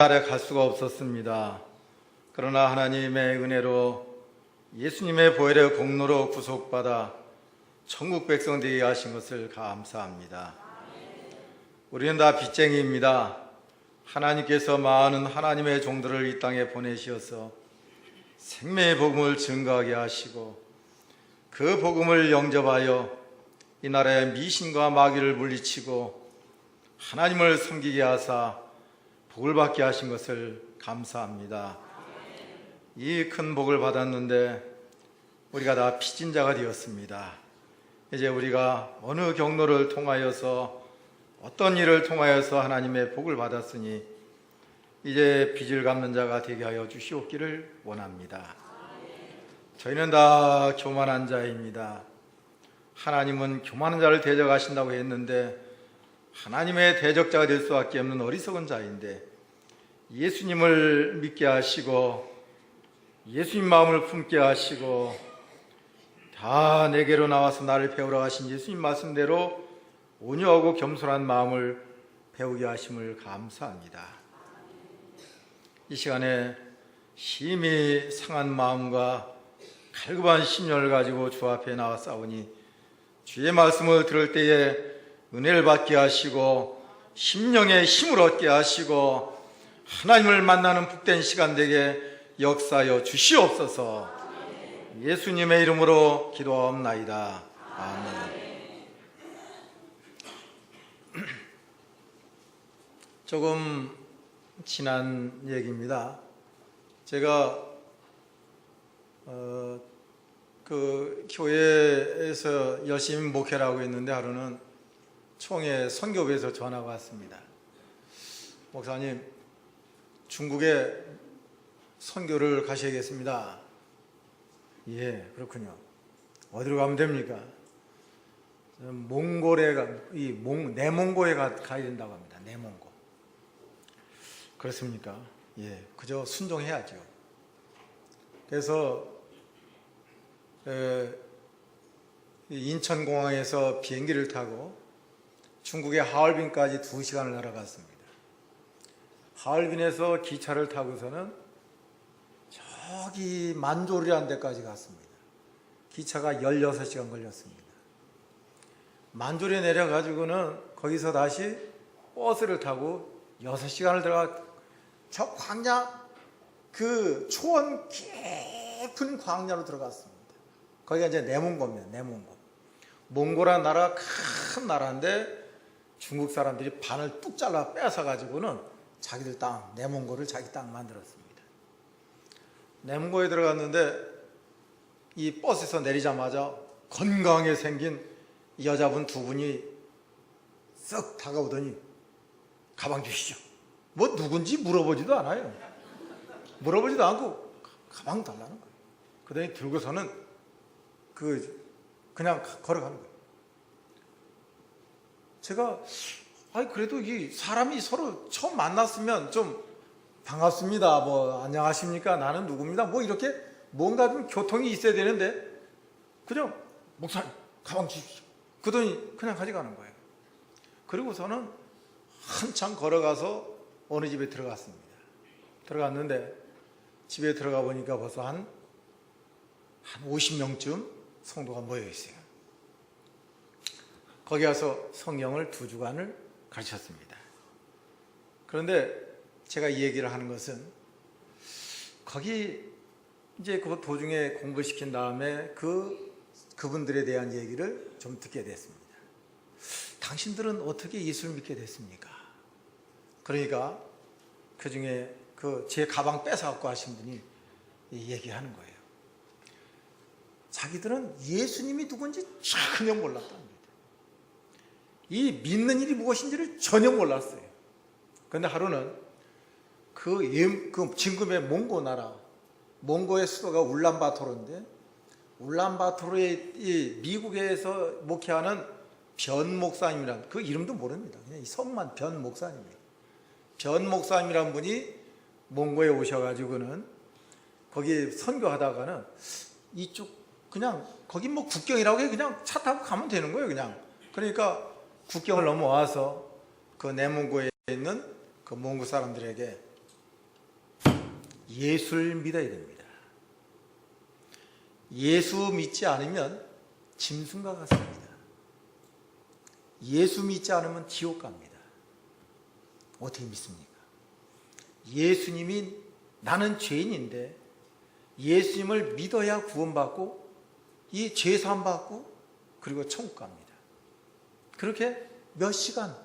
나라에 갈 수가 없었습니다. 그러나 하나님의 은혜로 예수님의 보혈의 공로로 구속받아 천국 백성 되게 하신 것을 감사합니다. 우리는 다 빚쟁이입니다. 하나님께서 많은 하나님의 종들을 이 땅에 보내시어서 생명의 복음을 증거하게 하시고 그 복음을 영접하여 이 나라의 미신과 마귀를 물리치고 하나님을 섬기게 하사 복을 받게 하신 것을 감사합니다. 이 큰 복을 받았는데 우리가 다 빚진 자가 되었습니다. 이제 우리가 어느 경로를 통하여서 어떤 일을 통하여서 하나님의 복을 받았으니 이제 빚을 갚는 자가 되게 하여 주시옵기를 원합니다. 저희는 다 교만한 자입니다. 하나님은 교만한 자를 대적하신다고 했는데 하나님의 대적자가 될 수밖에 없는 어리석은 자인데 예수님을 믿게 하시고 예수님 마음을 품게 하시고 다 내게로 나와서 나를 배우라 하신 예수님 말씀대로 온유하고 겸손한 마음을 배우게 하심을 감사합니다. 이 시간에 심히 상한 마음과 갈급한 심령을 가지고 주 앞에 나와 싸우니 주의 말씀을 들을 때에 은혜를 받게 하시고 심령의 힘을 얻게 하시고 하나님을 만나는 복된 시간 되게 역사하여 주시옵소서. 예수님의 이름으로 기도하옵나이다. 아멘. 조금 지난 얘기입니다. 제가 그 교회에서 열심히 목회를 하고 있는데 하루는 총회 선교부에서 전화가 왔습니다. 목사님, 중국에 선교를 가셔야겠습니다. 예, 그렇군요. 어디로 가면 됩니까? 내몽고에 가야 된다고 합니다. 내몽고. 그렇습니까? 예, 그저 순종해야죠. 그래서 인천공항에서 비행기를 타고 중국의 하얼빈까지 2시간을 날아갔습니다. 하얼빈에서 기차를 타고서는 저기 만조리라는 데까지 갔습니다. 기차가 16시간 걸렸습니다. 만조리에 내려가지고는 거기서 다시 버스를 타고 6시간을 들어가 저 광야, 그 초원 깊은 광야로 들어갔습니다. 거기가 이제 내몽고입니다. 내몽고. 몽고라는 나라가 큰 나라인데 중국 사람들이 반을 뚝 잘라 뺏어가지고는 자기들 땅, 내몽고를 자기 땅 만들었습니다. 내몽고에 들어갔는데 이 버스에서 내리자마자 건강하게 생긴 여자분 2분이 쓱 다가오더니 가방 주시죠. 뭐 누군지 물어보지도 않아요. 물어보지도 않고 가방 달라는 거예요. 그러더니 들고서는 그냥 걸어가는 거예요. 제가 그래도 이 사람이 서로 처음 만났으면 좀 반갑습니다. 뭐 안녕하십니까? 나는 누구입니다. 뭐 이렇게 뭔가 좀 교통이 있어야 되는데 그냥 목사님 가방 주십시오. 그러더니 그냥 가져가는 거예요. 그리고서는 한참 걸어가서 어느 집에 들어갔습니다. 들어갔는데 집에 들어가 보니까 벌써 한 50명쯤 성도가 모여 있어요. 거기 가서 성경을 2주간을 가르쳤습니다. 그런데 제가 이 얘기를 하는 것은 거기 이제 그 도중에 공부를 시킨 다음에 그분들에 대한 얘기를 좀 듣게 됐습니다. 당신들은 어떻게 예수를 믿게 됐습니까? 그러니까 그 중에 제 가방 뺏어갖고 하신 분이 얘기하는 거예요. 자기들은 예수님이 누군지 전혀 몰랐답니다. 이 믿는 일이 무엇인지를 전혀 몰랐어요. 그런데 하루는 지금의 몽고 나라, 몽고의 수도가 울란바토르인데 울란바토르의 이 미국에서 목회하는 변 목사님이란 그 이름도 모릅니다. 그냥 이 성만 변 목사님이에요. 변 목사님이란 분이 몽고에 오셔가지고는 거기 선교하다가는 이쪽 그냥 거기 뭐 국경이라고 해 그냥 차 타고 가면 되는 거예요. 그냥 그러니까 국경을 넘어와서 그 내몽고에 있는 그 몽고 사람들에게 예수를 믿어야 됩니다. 예수 믿지 않으면 짐승과 같습니다. 예수 믿지 않으면 지옥 갑니다. 어떻게 믿습니까? 예수님이 나는 죄인인데 예수님을 믿어야 구원받고 이 죄사함 받고 그리고 천국 갑니다. 그렇게 몇 시간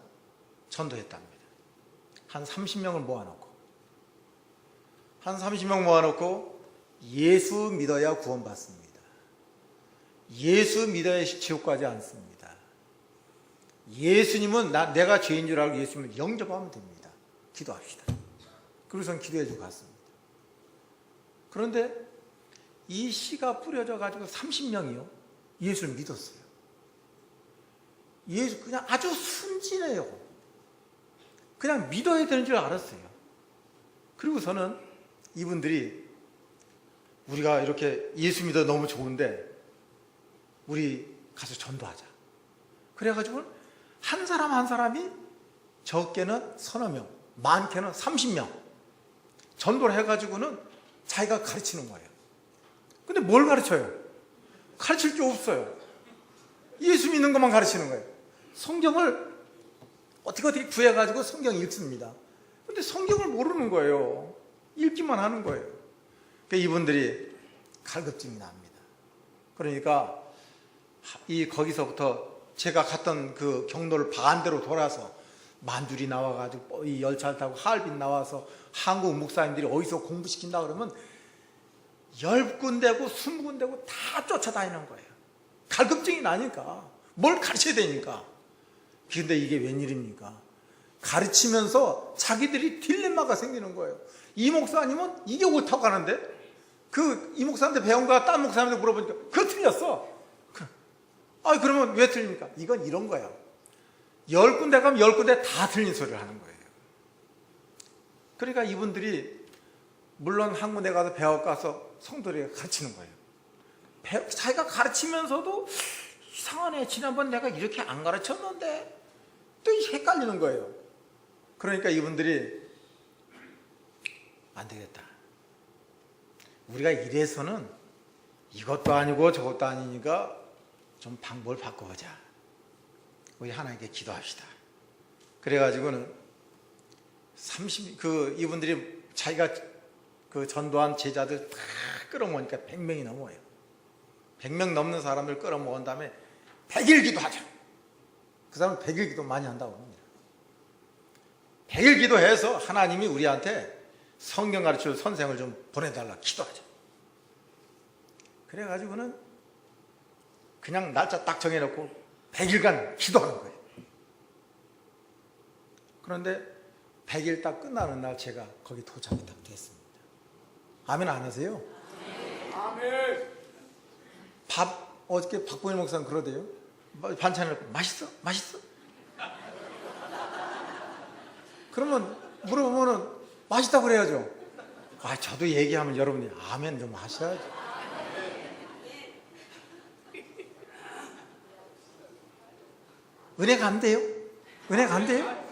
전도했답니다. 한 30명을 모아놓고 예수 믿어야 구원받습니다. 예수 믿어야 지옥 가지 않습니다. 예수님은 내가 죄인 줄 알고 예수님을 영접하면 됩니다. 기도합시다. 그래서 기도해 주고 갔습니다. 그런데 이 씨가 뿌려져 가지고 30명이요 예수를 믿었어요. 예수 그냥 아주 순진해요. 그냥 믿어야 되는 줄 알았어요. 그리고서는 이분들이 우리가 이렇게 예수 믿어 너무 좋은데 우리 가서 전도하자. 그래가지고 한 사람 한 사람이 적게는 서너 명, 많게는 30명 전도를 해가지고는 자기가 가르치는 거예요. 근데 뭘 가르쳐요? 가르칠 게 없어요. 예수 믿는 것만 가르치는 거예요. 성경을 어떻게 구해가지고 성경 읽습니다. 근데 성경을 모르는 거예요. 읽기만 하는 거예요. 그러니까 이분들이 갈급증이 납니다. 그러니까 거기서부터 제가 갔던 그 경로를 반대로 돌아서 만주리 나와가지고 이 열차를 타고 하얼빈 나와서 한국 목사님들이 어디서 공부시킨다 그러면 10군데고 20군데고 다 쫓아다니는 거예요. 갈급증이 나니까 뭘 가르쳐야 되니까. 근데 이게 웬일입니까? 가르치면서 자기들이 딜레마가 생기는 거예요. 이 목사님은 이게 옳다고 하는데 이 목사한테 배운 거야 딴 목사님한테 물어보니까 그거 틀렸어. 그러면 왜 틀립니까? 이건 이런 거야. 10군데 가면 10군데 다 틀린 소리를 하는 거예요. 그러니까 이분들이 물론 한 군데 가서 배워 가서 성도들에게 가르치는 거예요. 자기가 가르치면서도 이상하네. 지난번 내가 이렇게 안 가르쳤는데 또 헷갈리는 거예요. 그러니까 이분들이 안 되겠다. 우리가 이래서는 이것도 아니고 저것도 아니니까 좀 방법을 바꿔보자. 우리 하나님께 기도합시다. 그래가지고는 이분들이 자기가 전도한 제자들 다 끌어모으니까 100명이 넘어요. 100명 넘는 사람을 끌어모은 다음에 100일 기도하자. 그 사람은 100일 기도 많이 한다고 합니다. 100일 기도해서 하나님이 우리한테 성경 가르칠 선생을 좀 보내달라 기도하자. 그래가지고는 그냥 날짜 딱 정해놓고 100일간 기도하는 거예요. 그런데 100일 딱 끝나는 날 제가 거기 도착이 딱 됐습니다. 아멘 안 하세요? 아멘. 어저께 박보일 목사님 그러대요. 반찬을 맛있어? 맛있어? 그러면 물어보면은 맛있다고 그래야죠. 저도 얘기하면 여러분이 아멘 좀 하셔야죠. 은혜 간대요? 은혜 간대요?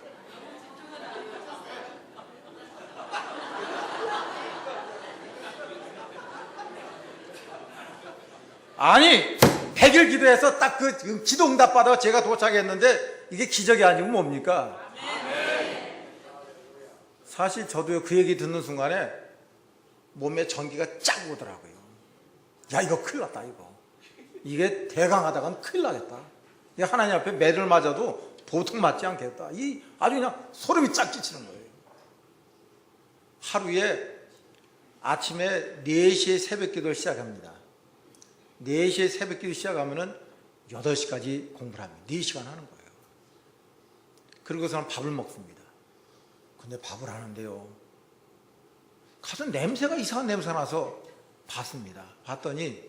아니 100일 기도해서 딱 그 기도 응답 받아 제가 도착했는데 이게 기적이 아니고 뭡니까? 사실 저도 그 얘기 듣는 순간에 몸에 전기가 쫙 오더라고요. 야 이거 큰일 났다. 이게 대강하다가는 큰일 나겠다. 하나님 앞에 매를 맞아도 보통 맞지 않겠다. 아주 그냥 소름이 쫙 끼치는 거예요. 하루에 아침에 4시에 새벽 기도를 시작합니다. 4시에 새벽 기도 시작하면은 8시까지 공부를 합니다. 4시간 하는 거예요. 그리고서는 밥을 먹습니다. 근데 밥을 하는데요. 가서 냄새가 이상한 냄새가 나서 봤습니다. 봤더니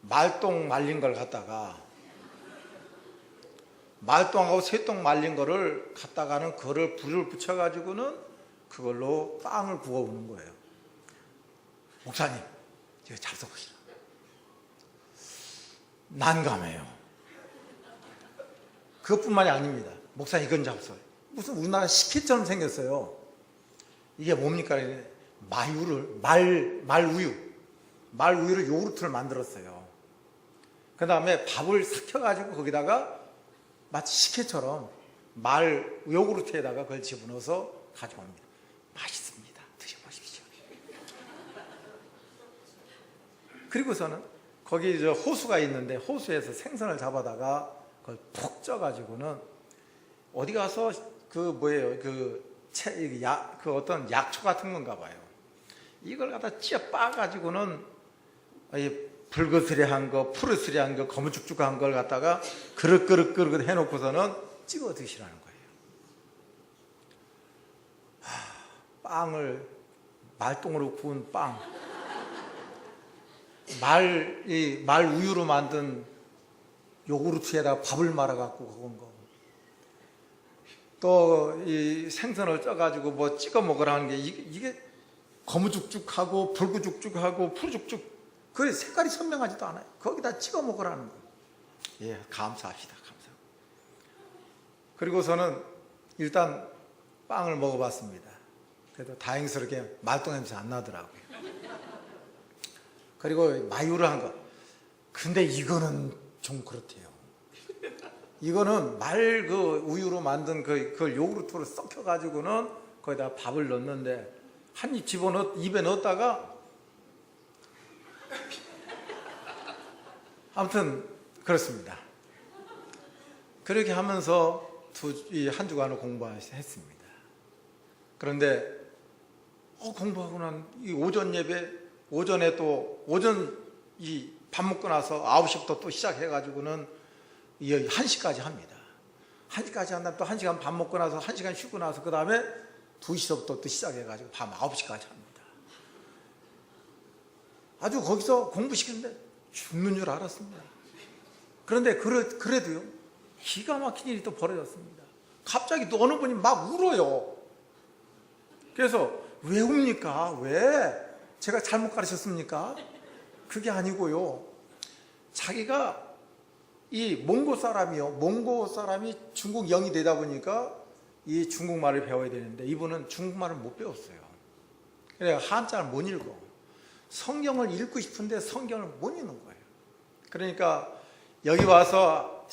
말똥 말린 걸 갖다가 말똥하고 새똥 말린 거를 갖다가는 그거를 불을 붙여가지고는 그걸로 빵을 구워오는 거예요. 목사님, 이거 잡숴보시라. 난감해요. 그것뿐만이 아닙니다. 목사님 이건 잡숴요. 무슨 우리나라 식혜처럼 생겼어요. 이게 뭡니까? 말우유를 요구르트를 만들었어요. 그 다음에 밥을 삭혀가지고 거기다가 마치 식혜처럼 말 요구르트에다가 그걸 집어넣어서 가져옵니다. 맛있습니다. 드셔보십시오. 그리고서는 거기 호수가 있는데 호수에서 생선을 잡아다가 그걸 푹 쪄가지고는 어디 가서 어떤 약초 같은 건가 봐요. 이걸 갖다 찌어 빠가지고는 불그스레한 거, 푸르스레한 거, 거무죽죽한 걸 갖다가 그릇 해놓고서는 찍어 드시라는 거예요. 빵을 말똥으로 구운 빵, 말 우유로 만든 요구르트에다가 밥을 말아갖고 그건 거. 또 이 생선을 쪄가지고 뭐 찍어 먹으라는 게 이게 거무죽죽하고 불구죽죽하고 푸르죽죽 그 색깔이 선명하지도 않아요. 거기다 찍어 먹으라는 거예요. 예, 감사합시다. 감사. 그리고서는 일단 빵을 먹어봤습니다. 그래도 다행스럽게 말똥 냄새 안 나더라고요. 그리고 마유를 한 거. 근데 이거는 좀 그렇대요. 이거는 말 우유로 만든 그걸 요구르트로 섞여가지고는 거기다 밥을 넣는데 한 입 입에 넣었다가 아무튼 그렇습니다. 그렇게 하면서 한 주간을 공부했습니다. 그런데 공부하고 난 이 오전 예배, 오전에 또 이 밥 먹고 나서 9시부터 또 시작해가지고는 1시까지 합니다. 1시까지 한 다음에 또 1시간 밥 먹고 나서 1시간 쉬고 나서 그 다음에 2시부터 또 시작해가지고 밤 9시까지 합니다. 아주 거기서 공부시키는데 죽는 줄 알았습니다. 그런데 그래도요, 기가 막힌 일이 또 벌어졌습니다. 갑자기 또 어느 분이 막 울어요. 그래서 왜 웁니까? 왜? 제가 잘못 가르쳤습니까? 그게 아니고요. 자기가 이 몽고 사람이 중국 영이 되다 보니까 이 중국말을 배워야 되는데 이분은 중국말을 못 배웠어요. 그래 한자를 못 읽어. 성경을 읽고 싶은데 성경을 못 읽는 거예요. 그러니까 여기 와서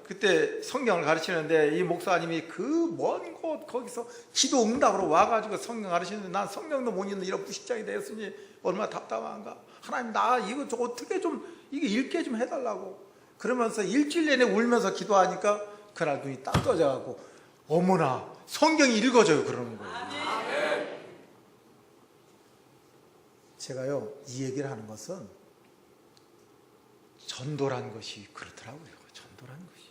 그때 성경을 가르치는데 이 목사님이 그 먼 곳 거기서 기도 응답으로 와가지고 성경 가르치는데 난 성경도 못 읽는 이런 부식장이 되었으니 얼마나 답답한가. 하나님 나 이거 어떻게 좀 이게 읽게 좀 해달라고. 그러면서 일주일 내내 울면서 기도하니까 그날 눈이 딱 떠져가지고 어머나 성경이 읽어져요 그러는 거예요. 제가요 이 얘기를 하는 것은 전도란 것이 그렇더라고요. 전도란 것이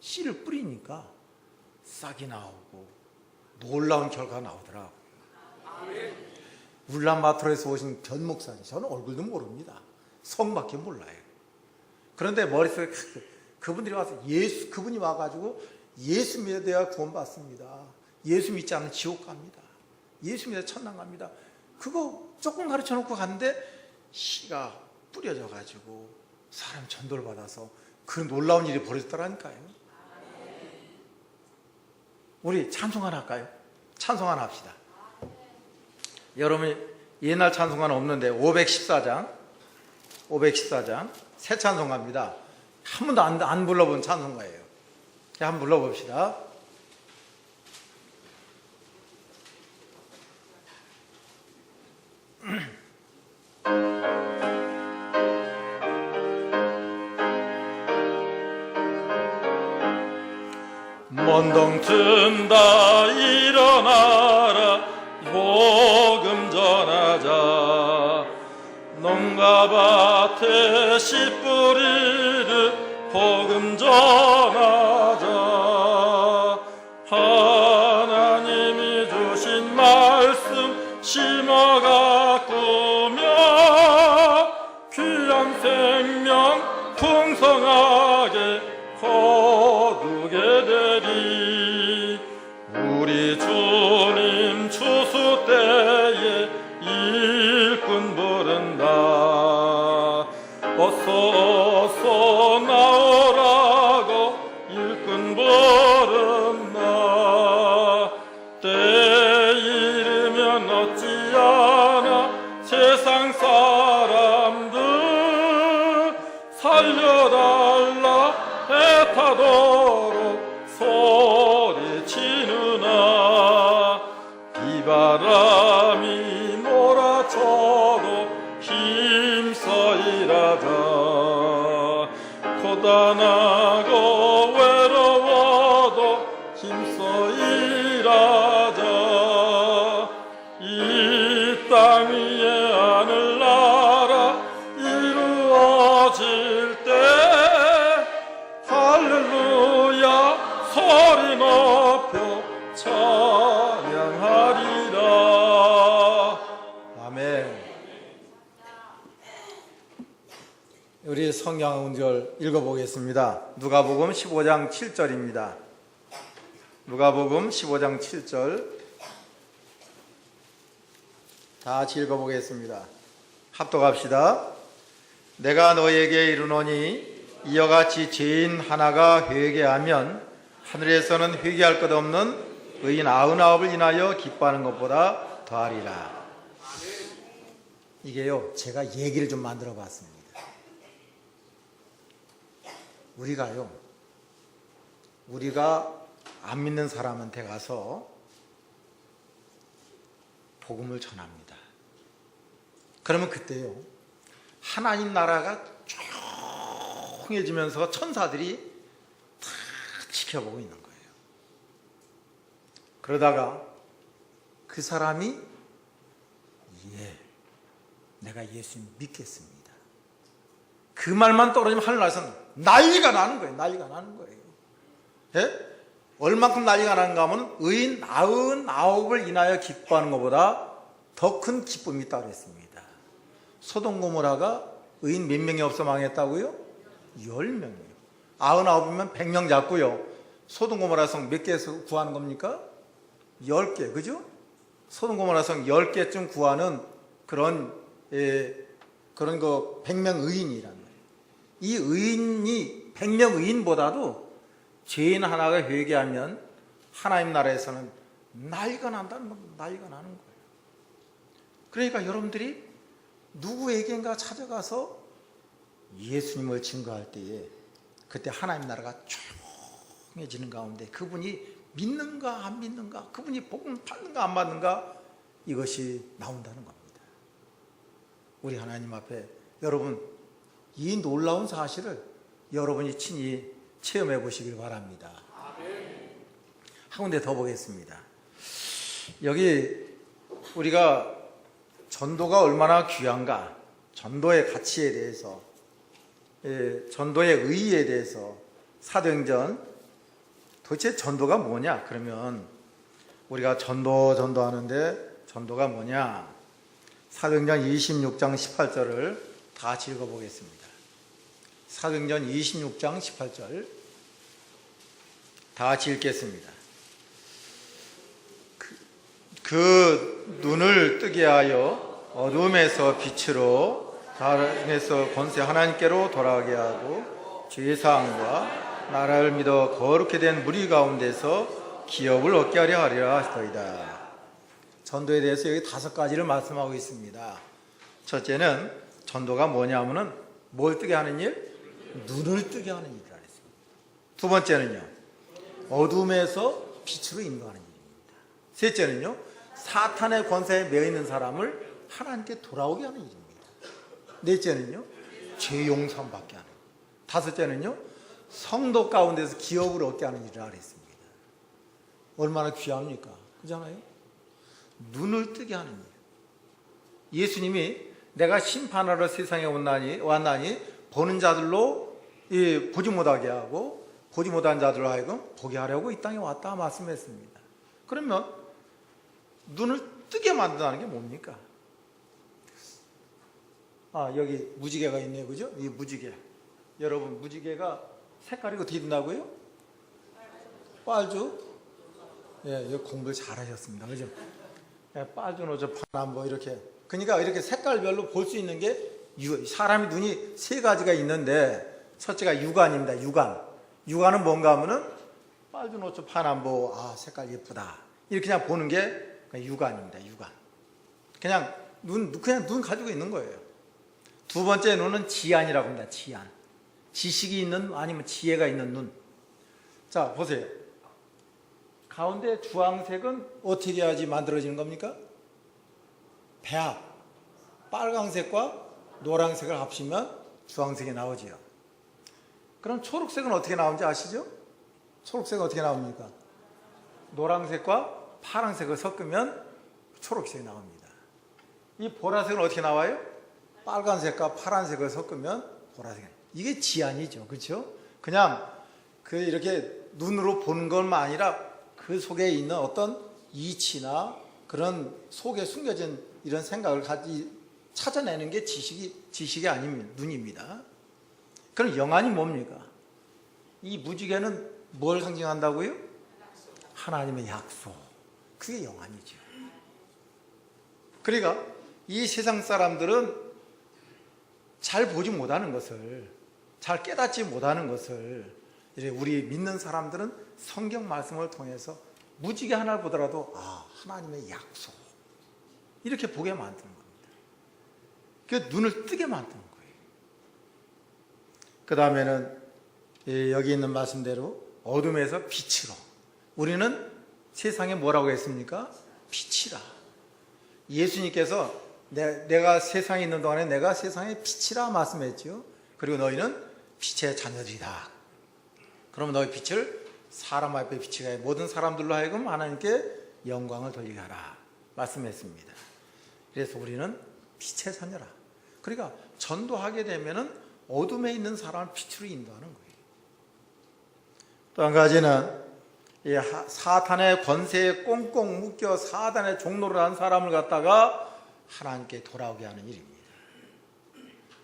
씨를 뿌리니까 싹이 나오고 놀라운 결과가 나오더라고요. 울란바토르에서 오신 변 목사님, 저는 얼굴도 모릅니다. 성밖에 몰라요. 그런데 머릿속에 그분들이 와서 그분이 와가지고 예수 믿어야 구원받습니다. 예수 믿지 않으면 지옥 갑니다. 예수 믿어 천당 갑니다. 그거 조금 가르쳐 놓고 갔는데 씨가 뿌려져 가지고 사람 전도를 받아서 그 놀라운 일이 벌어졌더라니까요. 우리 찬송 하나 할까요? 찬송 하나 합시다. 여러분 옛날 찬송가는 없는데 514장 새 찬송가입니다. 한 번도 안 불러본 찬송가예요. 한번 불러봅시다. 먼동 튼다 일어나라 복음 전하자 농가 밭에 씨 뿌리듯 복음 전하자 하나님이 주신 말씀 심어 가꾸며 귀한 생명 풍성하게 거두게 되리 우리 주님 추수 때에 일꾼 부른다 어서 나오라고 일꾼 부른다 때 이르면 묻지 않아 세상 사람들 살려달라 애타도록 소리치느나 비바람이 몰아쳐도 힘써 일하자 고단하고 외로워도 힘써 일하자 이 땅 위에 하늘나라 이루어질 때 할렐루야 소리 높여 찬양하리라. 아멘. 우리 성경 구절 읽어보겠습니다. 누가복음 15장 7절입니다. 누가복음 15장 7절 다 같이 읽어보겠습니다. 합독합시다. 내가 너에게 이르노니 이와 같이 죄인 하나가 회개하면 하늘에서는 회개할 것 없는 의인 99을 인하여 기뻐하는 것보다 더하리라. 이게요, 제가 얘기를 좀 만들어 봤습니다. 우리가 안 믿는 사람한테 가서 복음을 전합니다. 그러면 그때요, 하나님 나라가 조용해지면서 천사들이 다 지켜보고 있는 거예요. 그러다가 그 사람이 내가 예수님 믿겠습니다. 그 말만 떨어지면 하늘나라에서는 난리가 나는 거예요. 난리가 나는 거예요. 예? 얼만큼 난리가 나는가 하면 의인 99을 인하여 기뻐하는 것보다 더 큰 기쁨이 있다고 했습니다. 소돔 고모라가 의인 몇 명이 없어 망했다고요? 10명이요. 99이면 100명 잡고요. 소돔 고모라 성 몇 개에서 구하는 겁니까? 10개, 그죠? 소돔 고모라 성 10개쯤 구하는 그런 100명 의인이란 말이에요. 이 의인이 100명 의인보다도 죄인 하나가 회개하면 하나님 나라에서는 난리가 나는 거예요. 그러니까 여러분들이 누구에게인가 찾아가서 예수님을 증거할 때에 그때 하나님 나라가 조용해지는 가운데 그분이 믿는가 안 믿는가, 그분이 복음 받는가 안 받는가, 이것이 나온다는 겁니다. 우리 하나님 앞에 여러분, 이 놀라운 사실을 여러분이 친히 체험해 보시길 바랍니다. 한 군데 더 보겠습니다. 여기 우리가 전도가 얼마나 귀한가, 전도의 가치에 대해서, 전도의 의의에 대해서, 사도행전 도대체 전도가 뭐냐? 그러면 우리가 전도하는데 전도가 뭐냐? 사도행전 26장 18절을 다 같이 읽어보겠습니다. 사도행전 26장 18절 다 같이 읽겠습니다. 그 눈을 뜨게 하여 어둠에서 빛으로, 사람에서 권세 하나님께로 돌아가게 하고 죄사함과 나라를 믿어 거룩히 된 무리 가운데서 기업을 얻게 하려 하리라. 전도에 대해서 여기 5가지를 말씀하고 있습니다. 첫째는 전도가 뭐냐면은 뭘 뜨게 하는 일? 눈을 뜨게 하는 일이라 했습니다. 두 번째는요, 어둠에서 빛으로 인도하는 일입니다. 셋째는요, 사탄의 권세에 매여 있는 사람을 하나님께 돌아오게 하는 일입니다. 넷째는요, 죄 용서함 받게 하는 일. 다섯째는요, 성도 가운데서 기업을 얻게 하는 일이라 했습니다. 얼마나 귀합니까? 그렇잖아요? 눈을 뜨게 하는 일. 예수님이 내가 심판하러 세상에 왔나니 보는 자들로 보지 못하게 하고 보지 못한 자들로 하여금 보게 하려고 이 땅에 왔다 말씀했습니다. 그러면 눈을 뜨게 만든다는 게 뭡니까? 여기 무지개가 있네요. 그죠? 이 무지개. 여러분, 무지개가 색깔이 어떻게 된다고요? 빨주? 예, 공부를 잘 하셨습니다. 그죠? 예, 빨주, 노조, 파란, 뭐 이렇게. 그러니까 이렇게 색깔별로 볼 수 있는 게 사람이 눈이 3가지가 있는데 첫째가 육안입니다. 육안은 뭔가 하면은 빨주, 노초, 파남보, 색깔 예쁘다, 이렇게 그냥 보는 게 육안입니다. 육안. 그냥 눈 가지고 있는 거예요. 두 번째 눈은 지안이라고 합니다. 지안. 지식이 있는 눈, 아니면 지혜가 있는 눈. 자, 보세요. 가운데 주황색은 어떻게 해야지 만들어지는 겁니까? 배합. 빨강색과 노란색을 합치면 주황색이 나오지요. 그럼 초록색은 어떻게 나오는지 아시죠? 초록색은 어떻게 나옵니까? 노란색과 파란색을 섞으면 초록색이 나옵니다. 이 보라색은 어떻게 나와요? 빨간색과 파란색을 섞으면 보라색이 나와요. 이게 지안이죠. 그렇죠? 그냥 이렇게 눈으로 보는 것만 아니라 그 속에 있는 어떤 이치나 그런 속에 숨겨진 이런 생각을 찾아내는 게 지식이 아닙니다. 눈입니다. 그럼 영안이 뭡니까? 이 무지개는 뭘 상징한다고요? 하나님의 약속. 그게 영안이죠. 그러니까 이 세상 사람들은 잘 보지 못하는 것을, 잘 깨닫지 못하는 것을 우리 믿는 사람들은 성경 말씀을 통해서 무지개 하나를 보더라도 하나님의 약속 이렇게 보게 만드는 겁니다. 그 눈을 뜨게 만드는 거예요. 그 다음에는 여기 있는 말씀대로 어둠에서 빛으로. 우리는 세상에 뭐라고 했습니까? 빛이라. 예수님께서 내가 세상에 있는 동안에 내가 세상의 빛이라 말씀했죠. 그리고 너희는 빛의 자녀들이다. 그럼 너희 빛을 사람 앞에 비치게 해 모든 사람들로 하여금 하나님께 영광을 돌리게 하라 말씀했습니다. 그래서 우리는 빛의 자녀라. 그러니까 전도하게 되면은 어둠에 있는 사람을 빛으로 인도하는 거예요. 또 한 가지는 이 사탄의 권세에 꽁꽁 묶여 사단의 종로를 한 사람을 갖다가 하나님께 돌아오게 하는 일입니다.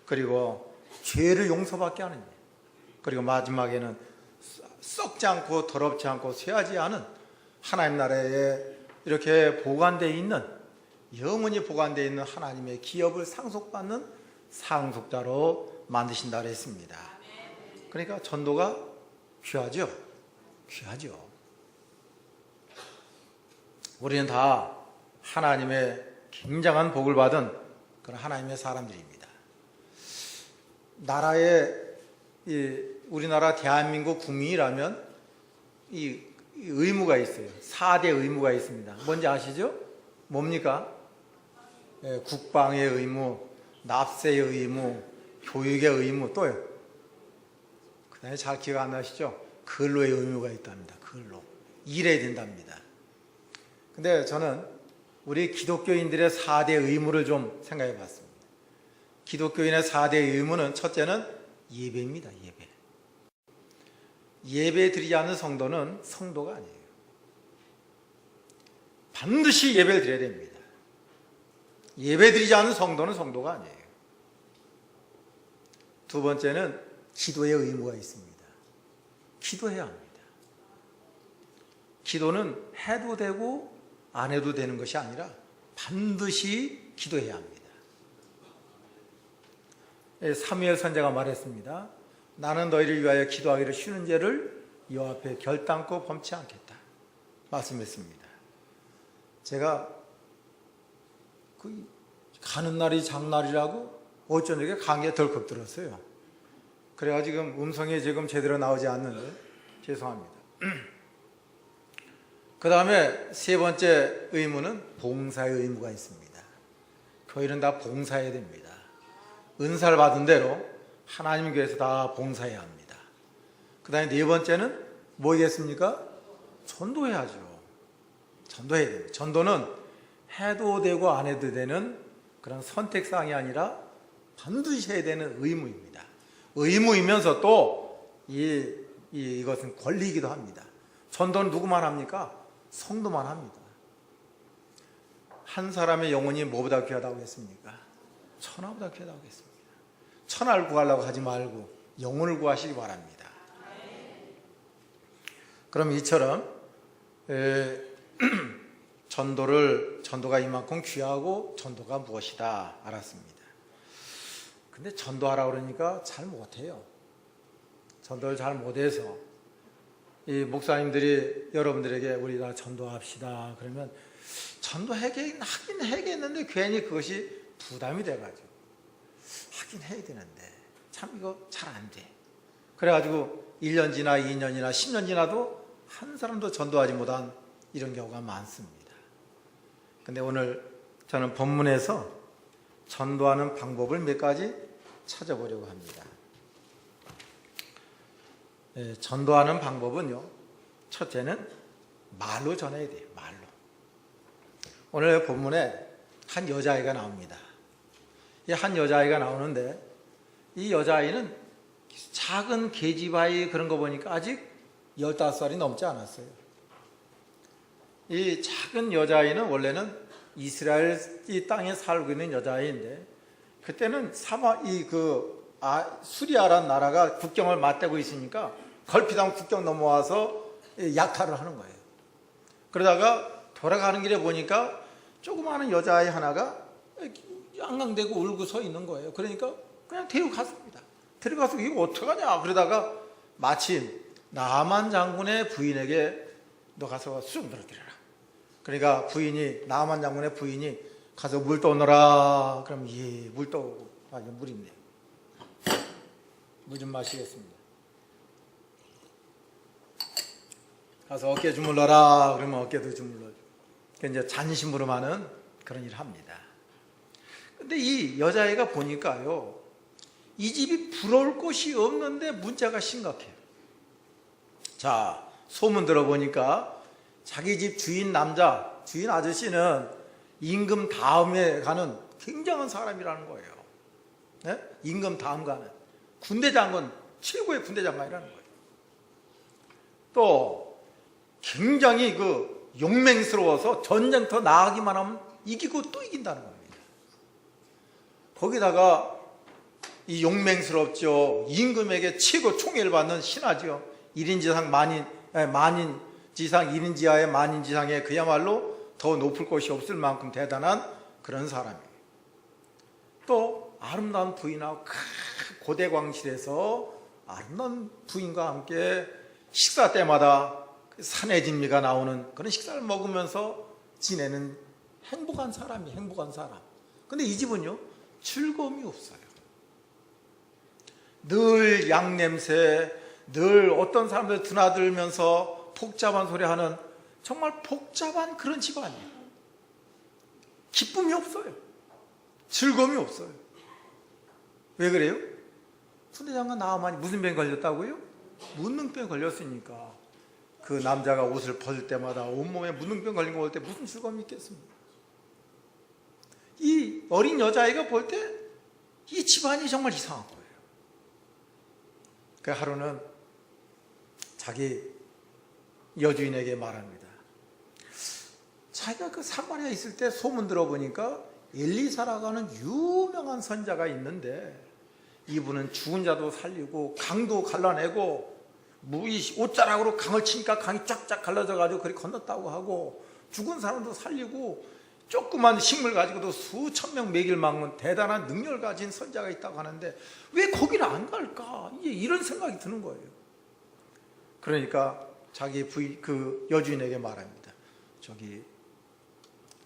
그리고 죄를 용서받게 하는 일. 그리고 마지막에는 썩지 않고 더럽지 않고 쇠하지 않은 하나님 나라에 이렇게 보관되어 있는, 영원히 보관되어 있는 하나님의 기업을 상속받는 상속자로 만드신다 그랬습니다. 그러니까 전도가 귀하죠. 귀하죠. 우리는 다 하나님의 굉장한 복을 받은 그런 하나님의 사람들입니다. 우리나라 대한민국 국민이라면 이 의무가 있어요. 4대 의무가 있습니다. 뭔지 아시죠? 뭡니까? 국방의 의무, 납세의 의무, 교육의 의무, 또요. 그 다음에 잘 기억 안 나시죠? 근로의 의무가 있답니다. 근로. 일해야 된답니다. 근데 저는 우리 기독교인들의 4대 의무를 좀 생각해 봤습니다. 기독교인의 4대 의무는 첫째는 예배입니다. 예배. 예배 드리지 않는 성도는 성도가 아니에요. 반드시 예배를 드려야 됩니다. 예배 드리지 않는 성도는 성도가 아니에요. 두 번째는 기도의 의무가 있습니다. 기도해야 합니다. 기도는 해도 되고 안 해도 되는 것이 아니라 반드시 기도해야 합니다. 사무엘 선지자가 말했습니다. 나는 너희를 위하여 기도하기를 쉬는 죄를 여호와 앞에 결단코 범치 않겠다 말씀했습니다. 제가 가는 날이 장날이라고 어쩐지 감기가 덜컥 들었어요. 그래가지고 지금 음성이 지금 제대로 나오지 않는데 죄송합니다. 그 다음에 세 번째 의무는 봉사의 의무가 있습니다. 교회는 다 봉사해야 됩니다. 은사를 받은 대로 하나님 교회에서 다 봉사해야 합니다. 그 다음에 네 번째는 뭐겠습니까? 전도해야죠. 전도해야 돼요. 전도는 해도 되고 안 해도 되는 그런 선택사항이 아니라 반드시 해야 되는 의무입니다. 의무이면서 또 이것은 권리이기도 합니다. 전도는 누구만 합니까? 성도만 합니다. 한 사람의 영혼이 뭐보다 귀하다고 했습니까? 천하보다 귀하다고 했습니다. 천하를 구하려고 하지 말고 영혼을 구하시기 바랍니다. 그럼 이처럼 전도가 이만큼 귀하고 전도가 무엇이다 알았습니다. 근데 전도하라고 그러니까 잘 못해요. 전도를 잘 못해서 이 목사님들이 여러분들에게 우리 다 전도합시다 그러면 하긴 해야겠는데 괜히 그것이 부담이 돼가지고 하긴 해야 되는데 참 이거 잘 안 돼. 그래가지고 1년 지나 2년이나 10년 지나도 한 사람도 전도하지 못한 이런 경우가 많습니다. 근데 오늘 저는 본문에서 전도하는 방법을 몇 가지 찾아보려고 합니다. 전도하는 방법은요, 첫째는 말로 전해야 돼요. 말로. 오늘 본문에 한 여자아이가 나옵니다. 이 한 여자아이가 나오는데 이 여자아이는 작은 계집아이 그런 거 보니까 아직 15살이 넘지 않았어요. 이 작은 여자아이는 원래는 이스라엘 이 땅에 살고 있는 여자아이인데 그때는 수리아라는 나라가 국경을 맞대고 있으니까 걸핏하면 국경 넘어와서 약탈을 하는 거예요. 그러다가 돌아가는 길에 보니까 조그마한 여자아이 하나가 앙앙대고 울고 서 있는 거예요. 그러니까 그냥 데려갔습니다. 데려가서 이거 어떡하냐 그러다가 마침 나만 장군의 부인에게 너 가서 쑥 늘어뜨려라. 그러니까 나만 장군의 부인이 가서 물 떠오너라. 그럼 예, 물 떠오고 물 있네요. 물 좀 마시겠습니다. 가서 어깨 주물러라. 그러면 어깨도 주물러줘. 이제 잔심으로 하는 그런 일을 합니다. 근데 이 여자애가 보니까요, 이 집이 부러울 곳이 없는데 문제가 심각해요. 자, 소문 들어보니까 자기 집 주인 아저씨는 임금 다음에 가는 굉장한 사람이라는 거예요. 네? 임금 다음 가는 군대 장관, 최고의 군대 장관이라는 거예요. 또 굉장히 용맹스러워서 전쟁터 나가기만 하면 이기고 또 이긴다는 겁니다. 거기다가 이 용맹스럽죠. 임금에게 최고 총애를 받는 신하죠. 1인지상 만인지상 1인지하에 만인지상에 그야말로 더 높을 곳이 없을 만큼 대단한 그런 사람이에요. 또 아름다운 부인하고 고대광실에서 아름다운 부인과 함께 식사 때마다 산의 진미가 나오는 그런 식사를 먹으면서 지내는 행복한 사람이 행복한 사람. 근데 이 집은요, 즐거움이 없어요. 늘 양냄새, 늘 어떤 사람들 드나들면서 복잡한 소리 하는 정말 복잡한 그런 집안이에요. 기쁨이 없어요. 즐거움이 없어요. 왜 그래요? 군대장관 나아만이 무슨 병에 걸렸다고요? 문능병에 걸렸으니까 그 남자가 옷을 벗을 때마다 온몸에 문능병 걸린 거 볼 때 무슨 즐거움이 있겠습니까? 이 어린 여자아이가 볼 때 이 집안이 정말 이상한 거예요. 그 하루는 자기 여주인에게 말합니다. 자기가 그 사마리아에 있을 때 소문 들어보니까 엘리사라고 하는 유명한 선자가 있는데 이분은 죽은 자도 살리고 강도 갈라내고 옷자락으로 강을 치니까 강이 쫙쫙 갈라져가지고 그리 건넜다고 하고 죽은 사람도 살리고 조그만 식물 가지고도 수천 명 먹일 만큼 대단한 능력을 가진 선자가 있다고 하는데 왜 거기를 안 갈까? 이런 생각이 드는 거예요. 그러니까 자기 그 여주인에게 말합니다.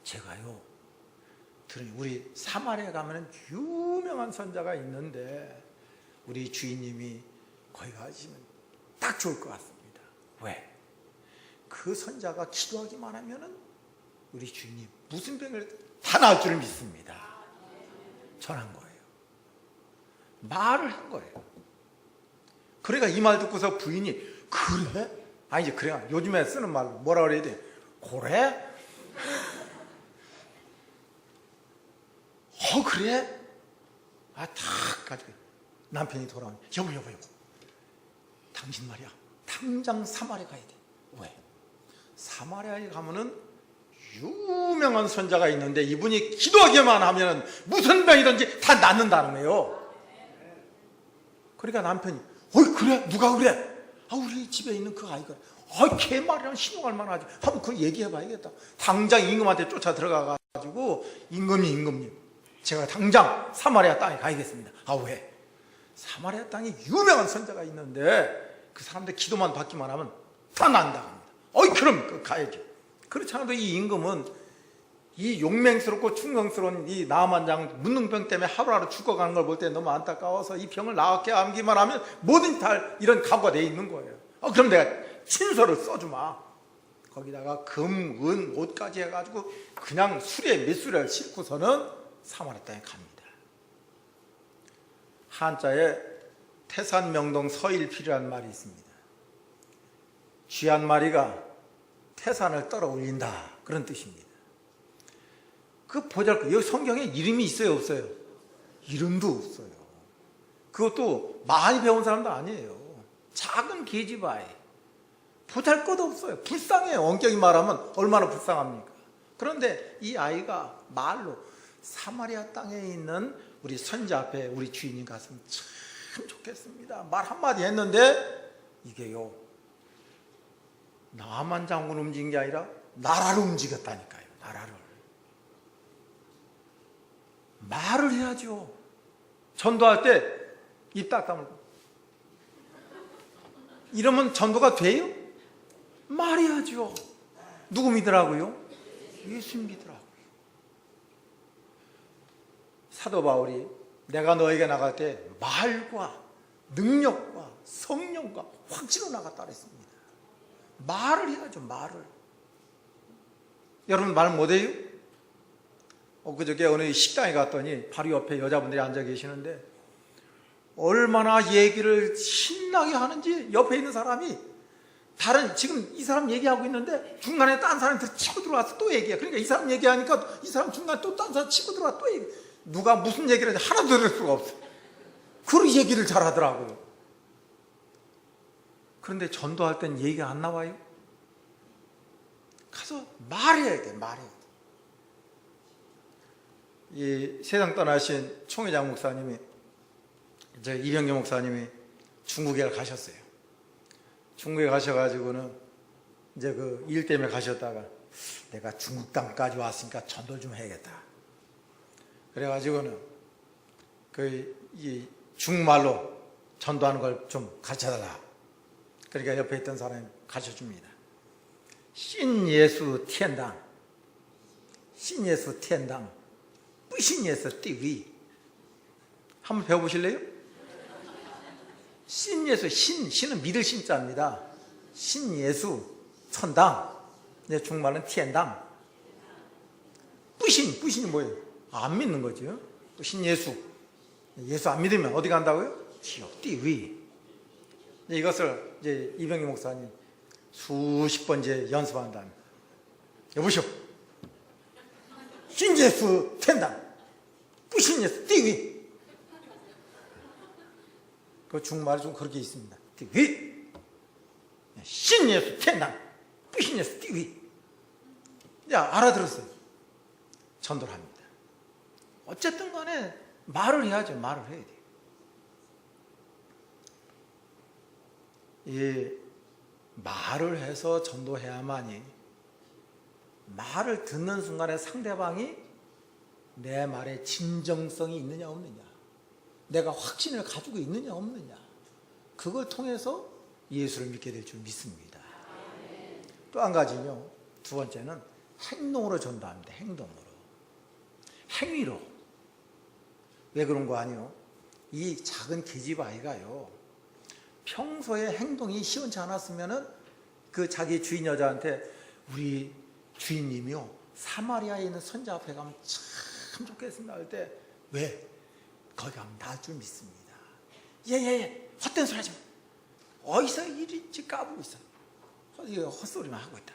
제가요, 들으니 우리 사마리아 가면은 유명한 선자가 있는데 우리 주인님이 거기 가시면 딱 좋을 것 같습니다. 왜? 그 선자가 기도하기만 하면은 우리 주인님 무슨 병을 다 나을 줄 믿습니다. 전한 거예요. 말을 한 거예요. 그러니까 이 말 듣고서 부인이 그래? 아니지, 그래. 요즘에 쓰는 말로 뭐라 그래야 돼? 그래? 그래? 딱 가지고 남편이 돌아오니 여보 당신 말이야 당장 사마리아 가야 돼. 왜? 사마리아에 가면은 유명한 선자가 있는데 이분이 기도하기만 하면 무슨 병이든지 다 낫는다는 거예요. 그러니까 남편이 그래? 누가 그래? 우리 집에 있는 그 아이가 걔 말이랑 신용할 만하지. 한번 그걸 얘기해 봐야겠다. 당장 임금한테 쫓아 들어가가지고 임금님 제가 당장 사마리아 땅에 가야겠습니다. 왜? 사마리아 땅에 유명한 선자가 있는데 그 사람들 기도만 받기만 하면 다 난다 합니다. 그럼 가야죠. 그렇지 않아도 이 임금은 이 용맹스럽고 충성스러운 이 나아만 장 문둥병 때문에 하루하루 죽어가는 걸 볼 때 너무 안타까워서 이 병을 나았게 암기만 하면 뭐든지 다 이런 각오가 돼 있는 거예요. 그럼 내가 친서를 써주마. 거기다가 금, 은, 옷까지 해가지고 그냥 수레 몇 수레를 싣고서는 사마리아 땅에 갑니다. 한자에 태산명동 서일필이라는 말이 있습니다. 쥐 한 마리가 태산을 떨어 올린다, 그런 뜻입니다. 그 보잘것, 여기 성경에 이름이 있어요, 없어요? 이름도 없어요. 그것도 많이 배운 사람도 아니에요. 작은 계집아이, 보잘것 없어요. 불쌍해요. 엄격히 말하면 얼마나 불쌍합니까? 그런데 이 아이가 말로 사마리아 땅에 있는 우리 선자 앞에 우리 주인님 갔으면 참 좋겠습니다, 말 한마디 했는데 이게요, 나만 장군 움직인 게 아니라 나라를 움직였다니까요. 나라를. 말을 해야죠. 전도할 때 입 딱 다물고 이러면 전도가 돼요? 말해야죠. 누구 믿으라고요? 예수 믿으라고요. 사도 바울이 내가 너에게 나갈 때 말과 능력과 성령과 확신으로 나갔다 그랬습니다. 말을 해야죠. 말을. 여러분 말 못해요? 그저께 어느 식당에 갔더니 바로 옆에 여자분들이 앉아 계시는데 얼마나 얘기를 신나게 하는지 옆에 있는 사람이 다른, 지금 이 사람 얘기하고 있는데 중간에 딴 사람이 치고 들어와서 또 얘기해. 그러니까 이 사람 얘기하니까 이 사람 중간에 또 딴 사람 치고 들어와 또 얘기해. 누가 무슨 얘기를 하는지 하나도 들을 수가 없어. 그런 얘기를 잘 하더라고요. 그런데 전도할 땐 얘기가 안 나와요. 가서 말해야 돼. 말해야 돼. 이 세상 떠나신 총회장 목사님이, 이병규 목사님이 중국에 가셨어요. 중국에 가셔가지고는 이제 그 일 때문에 가셨다가 내가 중국 땅까지 왔으니까 전도를 좀 해야겠다. 그래가지고는 이 중국말로 전도하는 걸 좀 가르쳐달라. 그러니까 옆에 있던 사람이 가르쳐줍니다. 신예수天堂, 신예수 天堂, 뿌신예수 地位. 한번 배워보실래요? 신예수, 신은 믿을 신자입니다. 신예수, 천당, 중국말은 天堂. 뿌신이 뭐예요? 안 믿는 거죠. 신예수, 예수 안 믿으면 어디 간다고요? 지옥, 地位. 이것을 이제 이병기 목사님 수십 번 이제 연습한 다음에 여보시오, 신예수 天堂, 뿌신예수 地位. 그 중국말이 좀 그렇게 있습니다. 地位, 신예수 天堂, 뿌신예수 地位. 알아들었어요. 전도를 합니다. 어쨌든 간에 말을 해야죠. 말을 해야 돼요. 이 말을 해서 전도해야만이, 말을 듣는 순간에 상대방이 내 말에 진정성이 있느냐 없느냐, 내가 확신을 가지고 있느냐 없느냐, 그걸 통해서 예수를 믿게 될 줄 믿습니다. 또 한 가지는요, 두 번째는 행동으로 전도합니다. 행동으로, 행위로. 왜 그런 거 아니요? 이 작은 계집 아이가요, 평소에 행동이 시원치 않았으면은 그 자기 주인 여자한테 우리 주인님이요 사마리아에 있는 선자 앞에 가면 참 좋겠습니다 할 때, 왜? 거기 가면 나을 줄 믿습니다. 예, 헛된 소리 하지 마. 어디서 이리 까불고 있어. 헛소리만 하고 있다.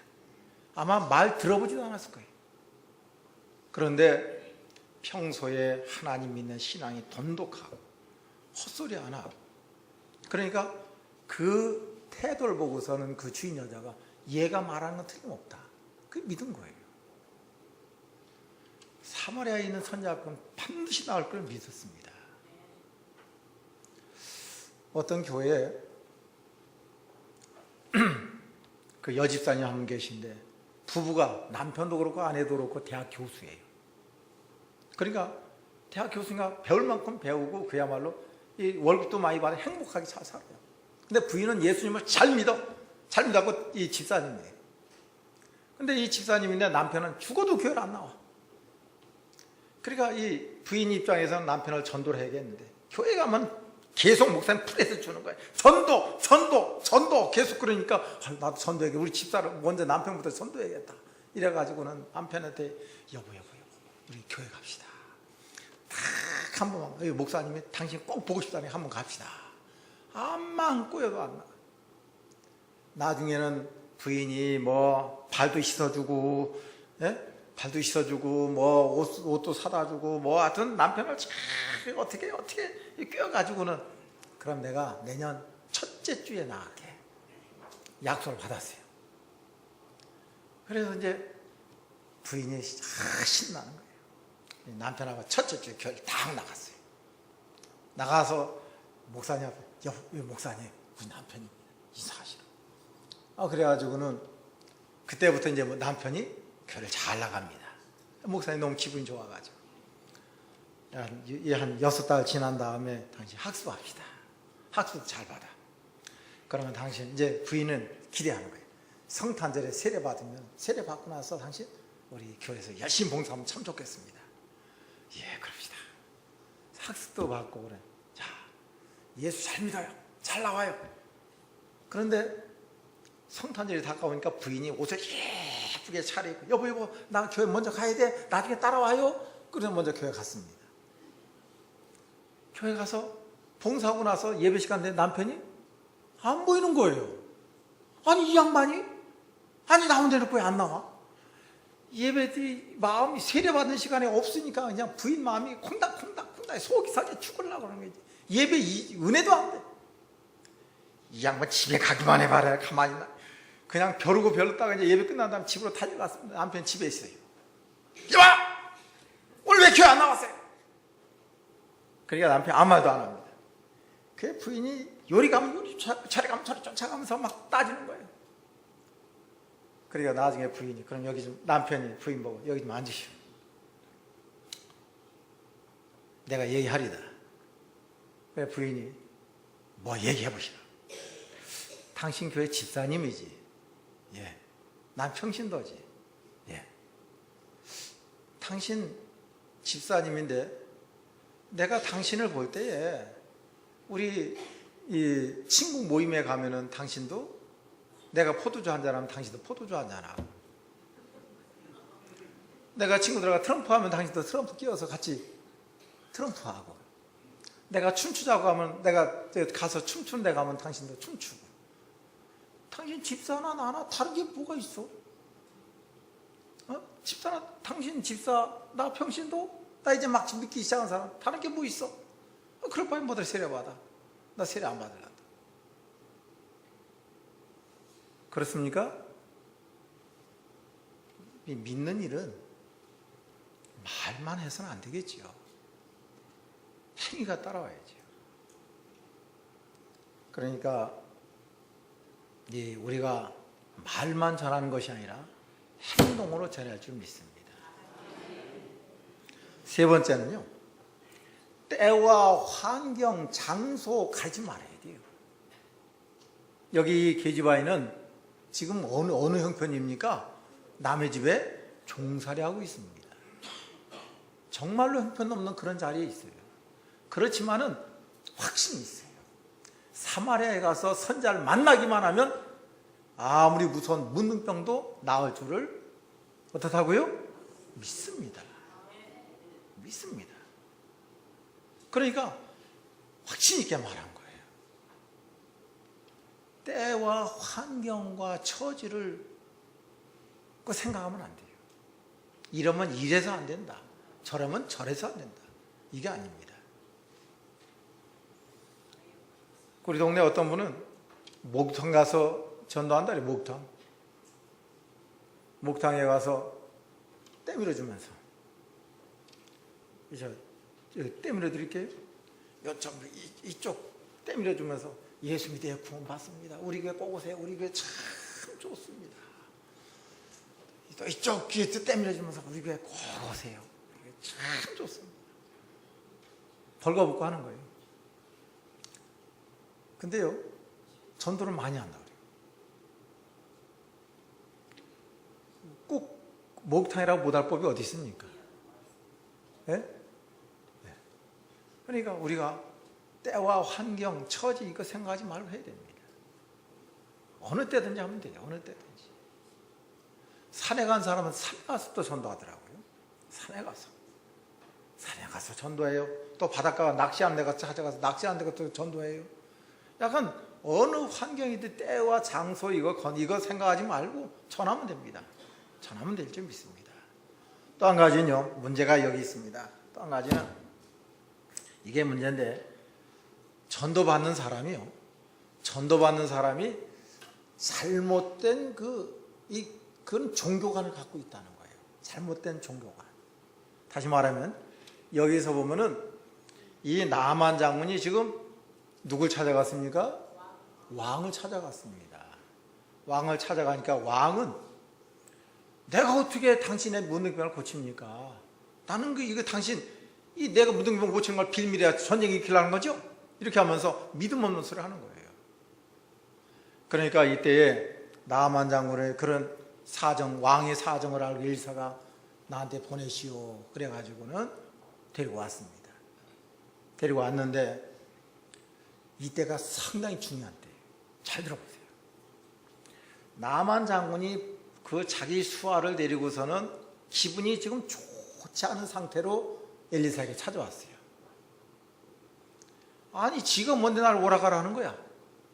아마 말 들어보지도 않았을 거예요. 그런데 평소에 하나님 믿는 신앙이 돈독하고 헛소리 안 하고, 그러니까 그 태도를 보고서는 그 주인 여자가 얘가 말하는 건 틀림없다, 그게 믿은 거예요. 사마리아에 있는 선자 앞은 반드시 나올 걸 믿었습니다. 어떤 교회에 그 여집사님 한 분 계신데, 부부가, 남편도 그렇고 아내도 그렇고 대학 교수예요. 그러니까 대학 교수가 배울 만큼 배우고 그야말로 이 월급도 많이 받아 행복하게 잘 살아요. 근데 부인은 예수님을 잘 믿고 이 집사님이에요. 근데 이 집사님인데 남편은 죽어도 교회를 안 나와. 그러니까 이 부인 입장에서는 남편을 전도를 해야겠는데 교회 가면 계속 목사님 프레스 주는 거예요. 전도 계속. 그러니까 나도 전도해야겠다. 우리 집사를 먼저 남편부터 전도해야겠다. 이래가지고는 남편한테 여보 우리 교회 갑시다. 딱 한 번만 목사님이 당신 꼭 보고 싶다니 한번 갑시다. 암만 꼬여도 안 나. 나중에는 부인이 뭐 발도 씻어주고, 발도 씻어주고, 뭐 옷도 사다 주고, 뭐 하여튼 남편을 잘 어떻게 꿰어가지고는 그럼 내가 내년 첫째 주에 나갈게. 약속을 받았어요. 그래서 이제 부인이 신나는 거예요. 남편하고 첫째 주에 교회를 딱 나갔어요. 나가서 목사님한테 목사님 우리 남편이 이사하시라. 그래가지고는 그때부터 이제 남편이 교회를 잘 나갑니다. 목사님 너무 기분이 좋아가지고 한 6달 지난 다음에 당신 학습합시다. 학습도 잘 받아. 그러면 당신 이제 부인은 기대하는 거예요. 성탄절에 세례 받으면 세례 받고 나서 당신 우리 교회에서 열심히 봉사하면 참 좋겠습니다. 예, 그럽시다. 학습도 받고 그래. 자, 예수 잘 믿어요. 잘 나와요. 그런데 성탄절이 다가오니까 부인이 옷을 예쁘게 차려입고 여보 나 교회 먼저 가야 돼. 나중에 따라와요. 그래서 먼저 교회 갔습니다. 교회 가서 봉사하고 나서 예배 시간 된 남편이 안 보이는 거예요. 아니 이 양반이 나 혼자 놓고 왜 안 나와? 예배들이 마음이 세례받는 시간에 없으니까 그냥 부인 마음이 콩닥콩닥 속이 상해 죽으려고 그러는 거지. 예배 은혜도 안 돼. 이 양반 집에 가기만 해봐라. 가만히 있나. 그냥 벼르고 벼르다가 이제 예배 끝난 다음에 집으로 달려갔습니다. 남편 집에 있어요. 이봐! 오늘 왜 교회 안 나왔어요? 그러니까 남편 아무 말도 안 합니다. 그 부인이 요리 가면 요리, 차례 가면 차례 쫓아가면서 막 따지는 거예요. 그러니까 나중에 부인이 그럼 여기 좀 남편이 부인 보고 여기 좀 앉으시오. 내가 얘기하리다. 왜 부인이 뭐 얘기해 보시라. 당신 교회 집사님이지. 예. 난 평신도지. 예. 당신 집사님인데 내가 당신을 볼 때에 우리 이 친구 모임에 가면은 당신도 내가 포도주 한잔하면 당신도 포도주 한잔하고 내가 친구들과 트럼프 하면 당신도 트럼프 끼워서 같이 트럼프하고 내가 춤추자고 하면 내가 가서 춤추는 데 가면 당신도 춤추고 당신 집사나 나나 다른 게 뭐가 있어? 집사나 당신 집사 나 평신도 나 이제 막 믿기 시작한 사람 다른 게 뭐 있어? 그럴 바에 뭐들 세례 받아. 나 세례 안 받을란다. 그렇습니까? 믿는 일은 말만 해서는 안 되겠지요. 행위가 따라와야죠. 그러니까 우리가 말만 전하는 것이 아니라 행동으로 전할 줄 믿습니다. 세 번째는요. 때와 환경, 장소 가지 말아야 돼요. 여기 계집아이는 지금 어느 형편입니까? 남의 집에 종살이 하고 있습니다. 정말로 형편없는 그런 자리에 있어요. 그렇지만은 확신이 있어요. 사마리아에 가서 선자를 만나기만 하면 아무리 무서운 문둥병도 나을 줄을 어떻다고요? 믿습니다. 믿습니다. 그러니까 확신 있게 말한 거예요. 때와 환경과 처지를 생각하면 안 돼요. 이러면 이래서 안 된다. 저러면 저래서 안 된다. 이게 아닙니다. 우리 동네 어떤 분은 목탕 가서 전도한다래. 목탕에 가서 때밀어주면서 때밀어 드릴게요. 이쪽 때밀어 주면서 예수 믿어 구원 받습니다. 우리 교회 꼭 오세요. 우리 교회 참 좋습니다. 또 이쪽 귀에 때밀어 주면서 우리 교회 꼭 오세요. 우리 교회 참 좋습니다. 벌거벗고 하는 거예요. 근데요, 전도를 많이 한다 그래요. 꼭 목욕탕이라고 못할 법이 어디 있습니까? 예? 예. 그러니까 우리가 때와 환경, 처지 이거 생각하지 말고 해야 됩니다. 어느 때든지 하면 돼요. 어느 때든지. 산에 간 사람은 산에 가서 또 전도하더라고요. 산에 가서 전도해요. 또 바닷가 낚시하는 데가 찾아가서 낚시하는 데가 또 전도해요. 약간 어느 환경이든 때와 장소 이거 생각하지 말고 전하면 됩니다. 전하면 될 줄 믿습니다. 또 한 가지는요, 문제가 여기 있습니다. 또 한 가지는 이게 문제인데, 전도받는 사람이 잘못된 그런 종교관을 갖고 있다는 거예요. 잘못된 종교관. 다시 말하면 여기서 보면은 이 나만 장군이 지금 누굴 찾아갔습니까? 왕을 찾아갔습니다. 왕을 찾아가니까 왕은 내가 어떻게 당신의 문둥병을 고칩니까? 나는 이거 당신 내가 문둥병 고치는 걸 빌미래 전쟁이 일으키려는 거죠? 이렇게 하면서 믿음 없는 소리를 하는 거예요. 그러니까 이때에 나만 장군의 그런 사정, 왕의 사정을 알고 엘리사가 나한테 보내시오. 그래가지고는 데리고 왔습니다. 데리고 왔는데 이때가 상당히 중요한 때예요. 잘 들어보세요. 나만 장군이 그 자기 수하를 데리고서는 기분이 지금 좋지 않은 상태로 엘리사에게 찾아왔어요. 아니 지가 뭔데 나를 오라가라 하는 거야.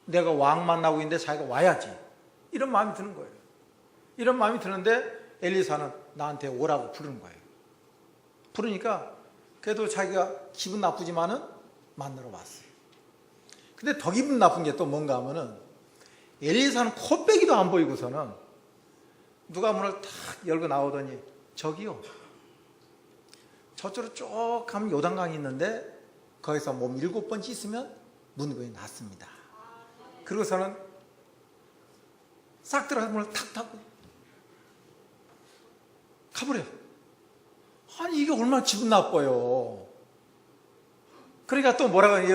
내가 왕 만나고 있는데 자기가 와야지. 이런 마음이 드는 거예요. 이런 마음이 드는데 엘리사는 나한테 오라고 부르는 거예요. 부르니까 그래도 자기가 기분 나쁘지만은 만나러 왔어요. 근데 더 기분 나쁜 게 또 뭔가 하면은 엘리사는 코빼기도 안 보이고서는 누가 문을 탁 열고 나오더니 저기요, 저쪽으로 쭉 가면 요단강이 있는데 거기서 몸 7번 씻으면 문병이 낫습니다. 그러고서는 싹 들어가서 문을 탁 닫고 가버려요. 아니 이게 얼마나 기분 나빠요. 그러니까 또 뭐라고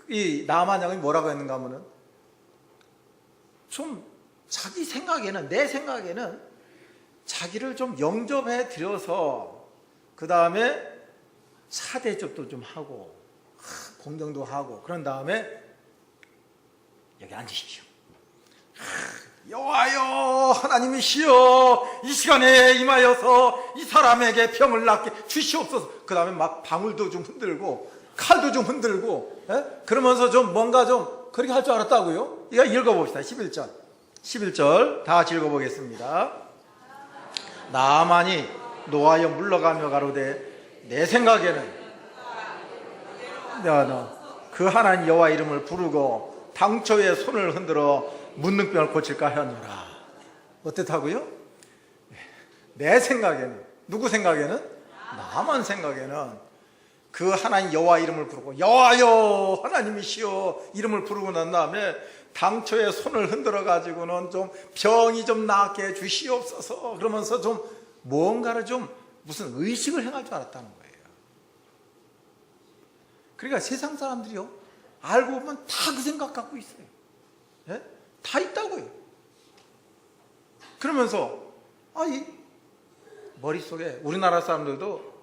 이 나만 장군이 뭐라고 했는가 하면은 좀 자기 생각에는, 내 생각에는 자기를 좀 영접해 드려서 그 다음에 차대접도 좀 하고 공경도 하고 그런 다음에 여기 앉으십시오. 여호와여 하나님이시여 이 시간에 임하여서 이 사람에게 병을 낫게 주시옵소서. 그 다음에 막 방울도 좀 흔들고 칼도 좀 흔들고 그러면서 좀 뭔가 좀 그렇게 할 줄 알았다고요. 이거 읽어봅시다. 11절 다 같이 읽어보겠습니다. 나만이 노하여 물러가며 가로되 내 생각에는 그 하나님 여호와 이름을 부르고 당초에 손을 흔들어 문둥병을 고칠까 하였노라. 어떻다고요? 내 생각에는, 누구 생각에는? 나만 생각에는 그 하나님 여호와 이름을 부르고 여호와여 하나님이시여 이름을 부르고 난 다음에 당초에 손을 흔들어 가지고는 좀 병이 좀 낫게 해 주시옵소서. 그러면서 좀 뭔가를 좀 무슨 의식을 행할 줄 알았다는 거예요. 그러니까 세상 사람들이요, 알고 보면 다 그 생각 갖고 있어요. 예? 다 있다고요. 그러면서 이 머릿속에 우리나라 사람들도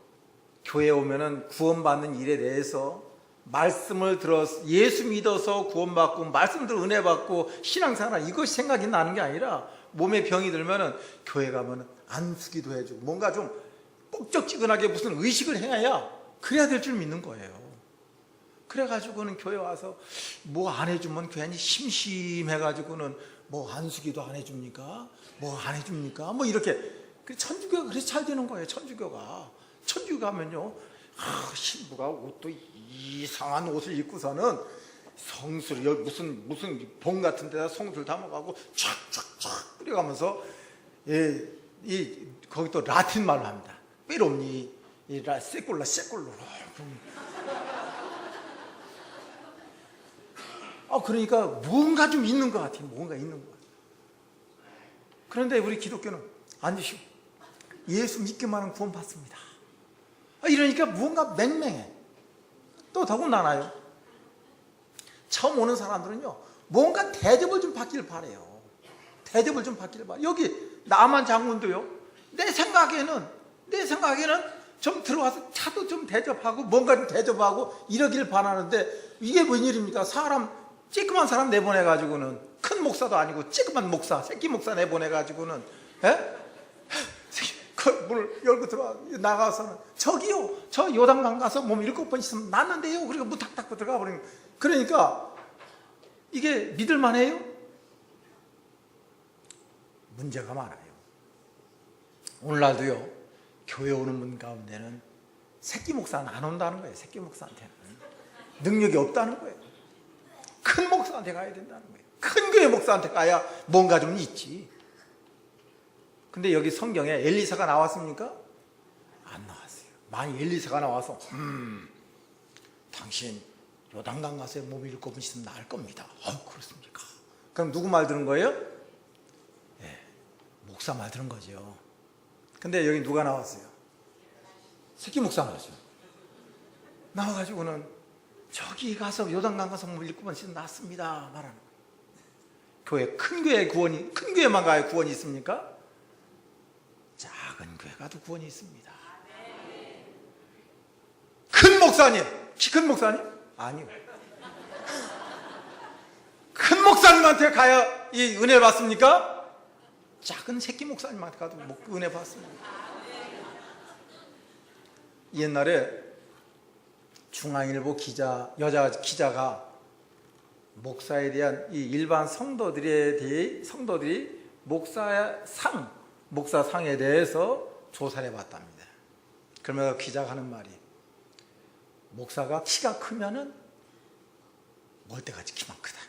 교회에 오면은 구원받는 일에 대해서 말씀을 들어서 예수 믿어서 구원받고 말씀 들어 은혜 받고 신앙생활 이것이 생각이 나는 게 아니라 몸에 병이 들면은 교회 가면은 안수기도 해주고 뭔가 좀 뻑적지근하게 무슨 의식을 해야 그래야 될 줄 믿는 거예요. 그래가지고는 교회 와서 뭐 안 해주면 괜히 심심해가지고는 뭐 안수기도 안 해줍니까? 뭐 안 해줍니까? 뭐 이렇게 천주교가 그래서 잘 되는 거예요. 천주교가 하면요, 신부가 옷도 이상한 옷을 입고서는 성수를 무슨 봉 같은 데다 성수를 담아가고 촥촥촥 뿌려가면서 거기 또 라틴 말로 합니다. 빼롬니 세꼴라 그러니까 뭔가 좀 있는 것 같아요. 뭔가 있는 것 같아요. 그런데 우리 기독교는 아니시오. 예수 믿기만 하면 구원 받습니다. 이러니까 뭔가 맹맹해. 또 더군다나요, 처음 오는 사람들은요 뭔가 대접을 좀 받기를 바래요. 대접을 좀 받기를 바래요. 여기 나만 장군도요, 내 생각에는 좀 들어와서 차도 좀 대접하고 뭔가 좀 대접하고 이러길 바라는데 이게 웬일입니까? 사람 찌끄만 사람 내보내가지고는 큰 목사도 아니고 찌끄만 목사 새끼 목사 내보내가지고는 문 열고 나가서는 저기요 저 요단강 가서 몸 7번 있으면 낫는데요. 그리고 문 탁 닫고 들어가 버리는. 그러니까 이게 믿을만해요? 문제가 많아요. 오늘날도요 교회 오는 분 가운데는 새끼 목사는 안 온다는 거예요. 새끼 목사한테는 능력이 없다는 거예요. 큰 목사한테 가야 된다는 거예요. 큰 교회 목사한테 가야 뭔가 좀 있지. 근데 여기 성경에 엘리사가 나왔습니까? 안 나왔어요. 만약 엘리사가 나와서 당신 요단강 가서 몸 7번 있으면 나을 겁니다. 그렇습니까? 그럼 누구 말 들은 거예요? 네, 목사 말 들은 거죠. 근데 여기 누가 나왔어요? 새끼 목사 나왔어요. 나와가지고는 저기 가서 요단강 가서 몸 7번 있으면 낫습니다 말하는 거예요. 교회 큰 교회 구원이 큰 교회만 가야 구원이 있습니까? 작은 교회 가도 구원이 있습니다. 큰 목사님, 키 큰 목사님? 아니요. 큰 목사님한테 가야 이 은혜를 받습니까? 작은 새끼 목사님한테 가도 은혜 받습니다. 옛날에 중앙일보 여자 기자가 목사에 대한 이 일반 성도들이 목사상에 대해서 조사를 해봤답니다. 그러면서 기자가 하는 말이 목사가 키가 크면은 멀때같이 키만 크다.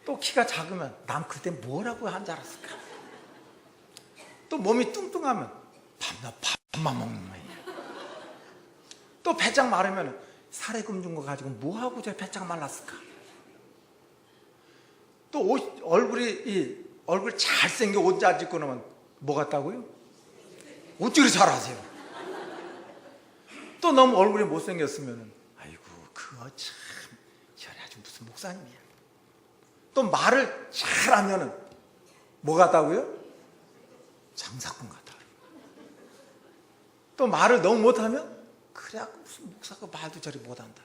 또 키가 작으면 남 클 때 뭐라고 한 줄 알았을까? 또 몸이 뚱뚱하면 밥만 먹는 거예요. 또 배짱 마르면 살에 금준 거 가지고 뭐하고 저 배짱 말랐을까? 또 얼굴 잘생겨 옷 잘 입고 나면 뭐 같다고요? 어찌 잘하세요? 또 너무 얼굴이 못생겼으면 아이고 그거 참 저래 아주 무슨 목사님이야. 또 말을 잘하면은 뭐 같다고요? 장사꾼 같다. 또 말을 너무 못하면 그래갖고 무슨 목사가 말도 저리 못한다.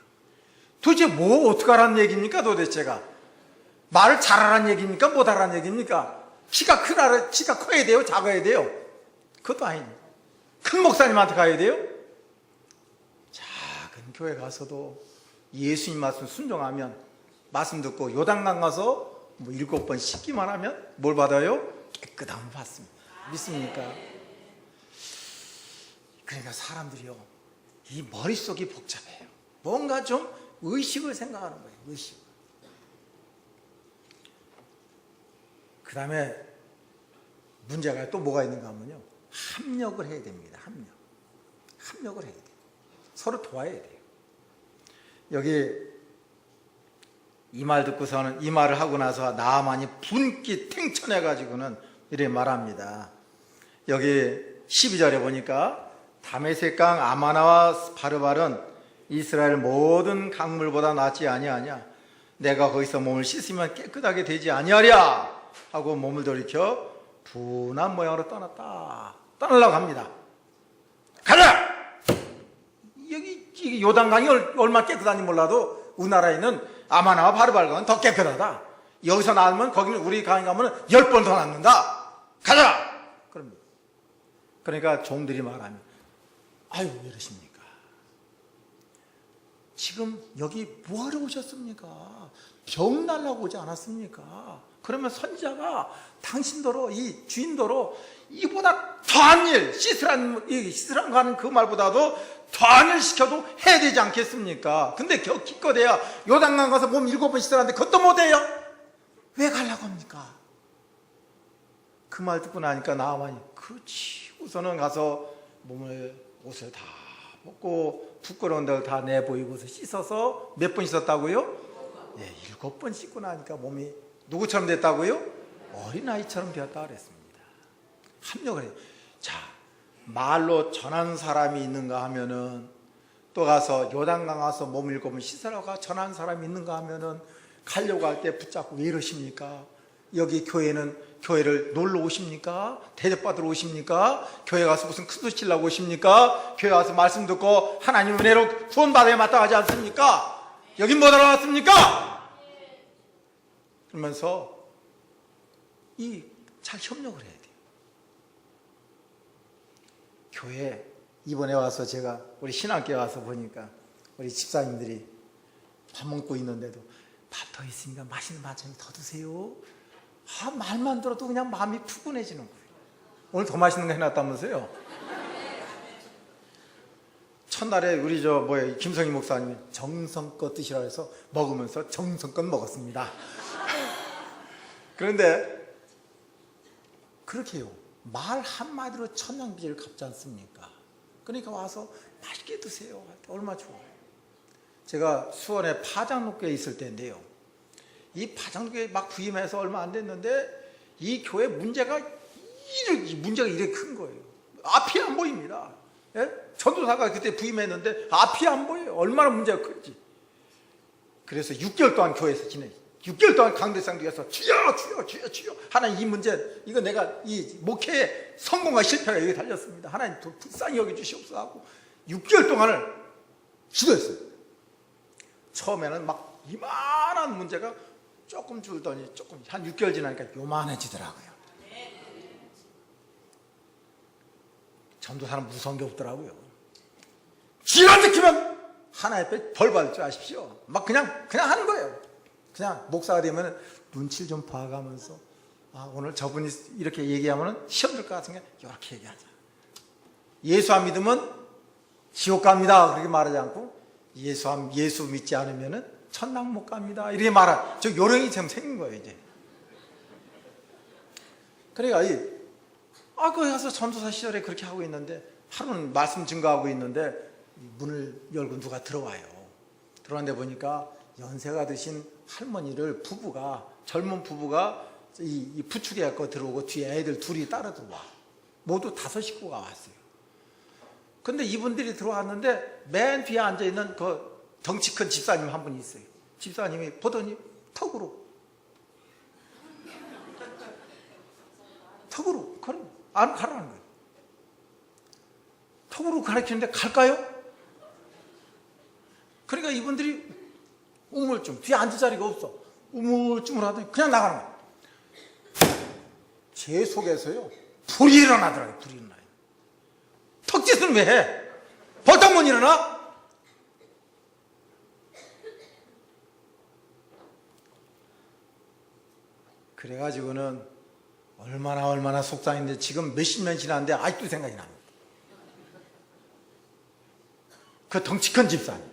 도대체 뭐 어떡하라는 얘기입니까? 도대체가 말을 잘하라는 얘기입니까? 못하라는 얘기입니까? 키가 커야 돼요? 작아야 돼요? 그것도 아닙니다. 큰 목사님한테 가야 돼요? 작은 교회 가서도 예수님 말씀 순종하면 말씀 듣고 요단강 가서 뭐 7번 씻기만 하면 뭘 받아요? 깨끗함을 받습니다. 믿습니까? 그러니까 사람들이요 이 머릿속이 복잡해요. 뭔가 좀 의식을 생각하는 거예요. 의식. 그 다음에 문제가 또 뭐가 있는가 하면요 합력을 해야 됩니다. 합력을 해야 돼요. 서로 도와야 돼요. 여기 이 말 듣고서는 이 말을 하고 나서 나아만이 분기 탱천해 가지고는 이렇게 말합니다. 여기 12절에 보니까 다메섹강 아마나와 바르발은 이스라엘 모든 강물보다 낫지 아니하냐. 내가 거기서 몸을 씻으면 깨끗하게 되지 아니하랴 하고 몸을 돌이켜 분한 모양으로 떠나려고 합니다. 가자! 여기 요단강이 얼마나 깨끗한지 몰라도 우리나라에 있는 아마나와 바르발강은 더 깨끗하다. 여기서 나오면 거기는 우리 강에 가면 10번 더 낫는다. 가자! 그럽니다. 그러니까 종들이 말하면 아유 왜 이러십니까? 지금 여기 뭐하러 오셨습니까? 병 날라고 오지 않았습니까? 그러면 선지자가 당신도로 이 주인도로 이보다 더한 일 씻으라는 하는 그 말보다도 더한 일 시켜도 해야 되지 않겠습니까? 근데 기껏해야 요단강 가서 몸 7번 씻으라는데 그것도 못해요? 왜 가려고 합니까? 그 말 듣고 나니까 나아만이 그렇지. 우선은 가서 옷을 다 벗고 부끄러운 데를 다 내보이고서 씻어서 몇 번 씻었다고요? 네, 7번 씻고 나니까 몸이 누구처럼 됐다고요? 어린아이처럼 되었다 그랬습니다. 합력을 해요. 자, 말로 전한 사람이 있는가 하면은 또 가서 요단강 가서 몸 7번 씻으라고 전한 사람이 있는가 하면은 가려고 할 때 붙잡고 왜 이러십니까? 여기 교회를 놀러 오십니까? 대접받으러 오십니까? 교회 가서 무슨 큰 소리 치려고 오십니까? 교회 가서 말씀 듣고 하나님 은혜로 구원받아야 마땅하지 않습니까? 여긴 못 알아왔습니까? 그러면서 잘 협력을 해야 돼요. 교회 이번에 와서 제가 우리 신학교에 와서 보니까 우리 집사님들이 밥 먹고 있는데도 밥 더 있으니까 맛있는 반찬 더 드세요. 말만 들어도 그냥 마음이 푸근해지는 거예요. 오늘 더 맛있는 거 해놨다면서요? 첫날에 우리 김성희 목사님이 정성껏 드시라고 해서 먹으면서 정성껏 먹었습니다. 그런데 그렇게 해요. 말 한마디로 천냥빚을 갚지 않습니까? 그러니까 와서 맛있게 드세요. 얼마나 좋아요. 제가 수원에 파장로교에 있을 때인데요. 이 파장로교에 막 부임해서 얼마 안 됐는데 이 교회 문제가 이렇게 큰 거예요. 앞이 안 보입니다. 예? 전도사가 그때 부임했는데 앞이 안 보여요. 얼마나 문제가 큰지. 그래서 6개월 동안 교회에서 지내. 6개월 동안 강대상국에서 주여 하나님 이 문제 이거 내가 이 목회의 성공과 실패가 여기 달렸습니다. 하나님 불쌍히 여겨주시옵소서 하고 6개월 동안을 기도했어요. 처음에는 막 이만한 문제가 조금 줄더니 조금 한 6개월 지나니까 요만해지더라고요. 전도사는 무서운 게 없더라고요. 기가 막히면 하나님 앞에 벌 받을 줄 아십시오. 막 그냥 하는 거예요. 그냥 목사가 되면 눈치를 좀 봐가면서 오늘 저분이 이렇게 얘기하면 시험 들 것 같으니까 이렇게 얘기하자. 예수 안 믿으면 지옥 갑니다. 그렇게 말하지 않고 예수 믿지 않으면 천당 못 갑니다. 이렇게 저 요령이 좀 생긴 거예요 이제. 그러니까 거기 가서 전도사 시절에 그렇게 하고 있는데 하루는 말씀 증거하고 있는데 문을 열고 누가 들어와요. 들어왔는데 보니까 연세가 드신 할머니를 젊은 부부가 이 부축해 갖고 들어오고 뒤에 애들 둘이 따라 들어와. 모두 5 식구가 왔어요. 근데 이분들이 들어왔는데 맨 뒤에 앉아있는 그 덩치 큰 집사님 한 분이 있어요. 집사님이 보더니 턱으로 가라는 거예요. 턱으로 가르치는데 갈까요? 그러니까 이분들이 우물쭈물, 뒤에 앉을 자리가 없어. 우물쭈물 하더니 그냥 나가는 거예요. 제 속에서요 불이 일어나더라고요. 불이 일어나요. 턱짓은 왜 해? 벌떡 못 일어나? 그래가지고는 얼마나 속상했는데 지금 몇십 년 지났는데 아직도 생각이 납니다. 그 덩치 큰 집사님.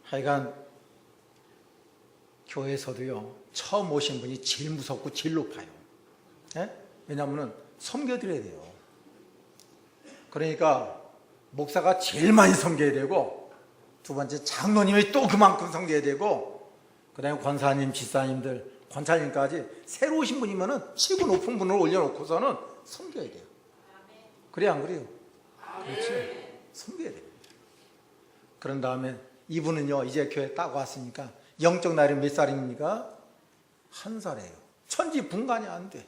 하여간 교회에서도요 처음 오신 분이 제일 무섭고 제일 높아요. 예? 왜냐하면 섬겨드려야 돼요. 그러니까 목사가 제일 많이 섬겨야 되고 두 번째 장로님이 또 그만큼 섬겨야 되고 그 다음에 권사님, 집사님들, 권사님까지 새로 오신 분이면 최고 높은 분을 올려놓고서는 섬겨야 돼요. 그래 안 그래요? 그렇지. 섬겨야 돼요. 그런 다음에 이분은요 이제 교회 딱 왔으니까 영적 나이는 몇 살입니까? 1살이에요. 천지분간이 안 돼.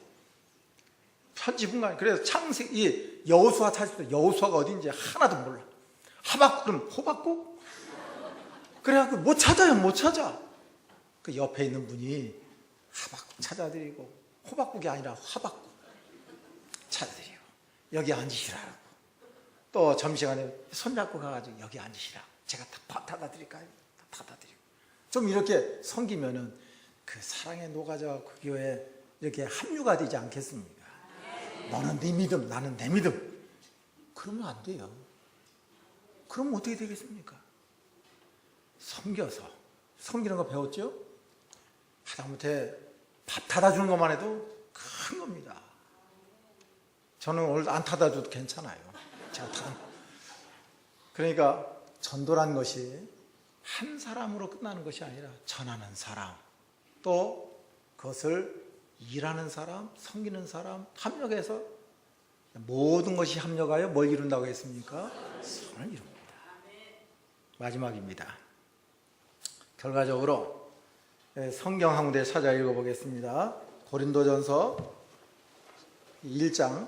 천지분간이. 그래서 창세기 여호수아 찾을 때 여호수아가 어딘지 하나도 몰라. 하박국은 호박국? 그래갖고 못 찾아요. 못 찾아. 그 옆에 있는 분이 하박국 찾아드리고 호박국이 아니라 하박국 찾아드리고 여기 앉으시라고. 또 점심시간에 손잡고 가가지고 여기 앉으시라고. 제가 다 타다 드릴까요? 타다 드리고. 좀 이렇게 섬기면은 그 사랑에 녹아져 그 교회에 이렇게 합류가 되지 않겠습니까? 너는 네 믿음, 나는 내 믿음. 그러면 안 돼요. 그러면 어떻게 되겠습니까? 섬기는 거 배웠죠? 하다못해 밥 타다 주는 것만 해도 큰 겁니다. 저는 오늘 안 타다 줘도 괜찮아요. 제가 타다. 그러니까 전도란 것이 한 사람으로 끝나는 것이 아니라 전하는 사람, 또 그것을 일하는 사람, 섬기는 사람, 합력해서 모든 것이 합력하여 뭘 이룬다고 했습니까? 선을 이룹니다. 마지막입니다. 결과적으로 성경 한 군데 찾아 읽어보겠습니다. 고린도전서 1장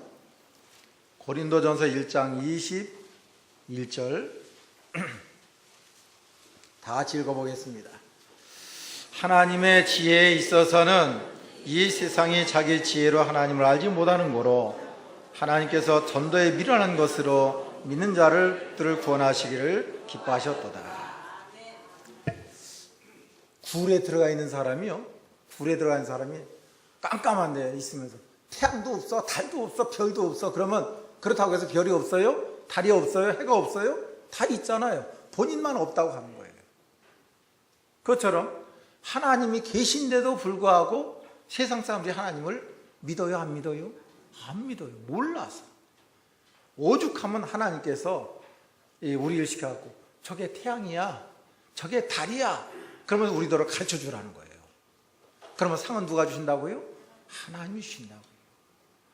21절 다 같이 읽어보겠습니다. 하나님의 지혜에 있어서는 이 세상이 자기 지혜로 하나님을 알지 못하는 거로 하나님께서 전도에 미련한 것으로 믿는 자들을 구원하시기를 기뻐하셨도다. 굴에 들어가 있는 사람이요, 굴에 들어가 있는 사람이 깜깜한 데 있으면서 태양도 없어, 달도 없어, 별도 없어. 그러면 그렇다고 해서 별이 없어요? 달이 없어요? 해가 없어요? 다 있잖아요. 본인만 없다고 하는 거예요. 그것처럼 하나님이 계신데도 불구하고 세상 사람들이 하나님을 믿어요? 안 믿어요? 안 믿어요. 몰라서. 오죽하면 하나님께서 우리를 시켜갖고 저게 태양이야, 저게 달이야, 그러면 우리더러 가르쳐 주라는 거예요. 그러면 상은 누가 주신다고요? 하나님이 주신다고요.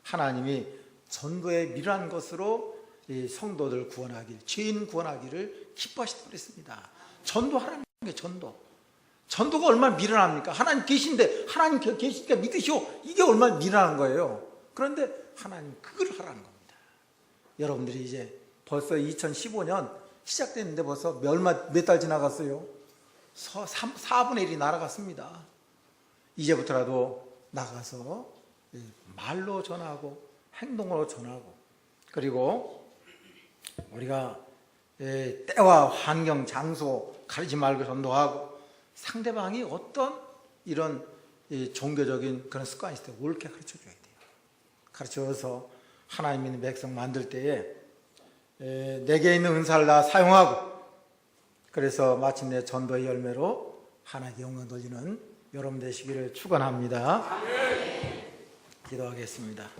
하나님이 전도에 미련한 것으로 성도들 구원하기를, 죄인 구원하기를 기뻐하시다고 그랬습니다. 전도하라는 게 전도가 얼마나 미련합니까? 하나님 계신데, 하나님 계시니까 믿으시오, 이게 얼마나 미련한 거예요. 그런데 하나님 그걸 하라는 겁니다. 여러분들이 이제 벌써 2015년 시작됐는데 벌써 몇 달 지나갔어요? 4분의 1이 날아갔습니다. 이제부터라도 나가서 말로 전하고 행동으로 전하고, 그리고 우리가 때와 환경, 장소 가리지 말고 전도하고, 상대방이 어떤 이런 종교적인 그런 습관이 있을 때 옳게 가르쳐줘야 돼요. 가르쳐서 하나님 있는 백성 만들 때에 내게 있는 은사를 다 사용하고, 그래서 마침내 전도의 열매로 하나님께 영광 돌리는 여러분 되시기를 축원합니다. 기도하겠습니다.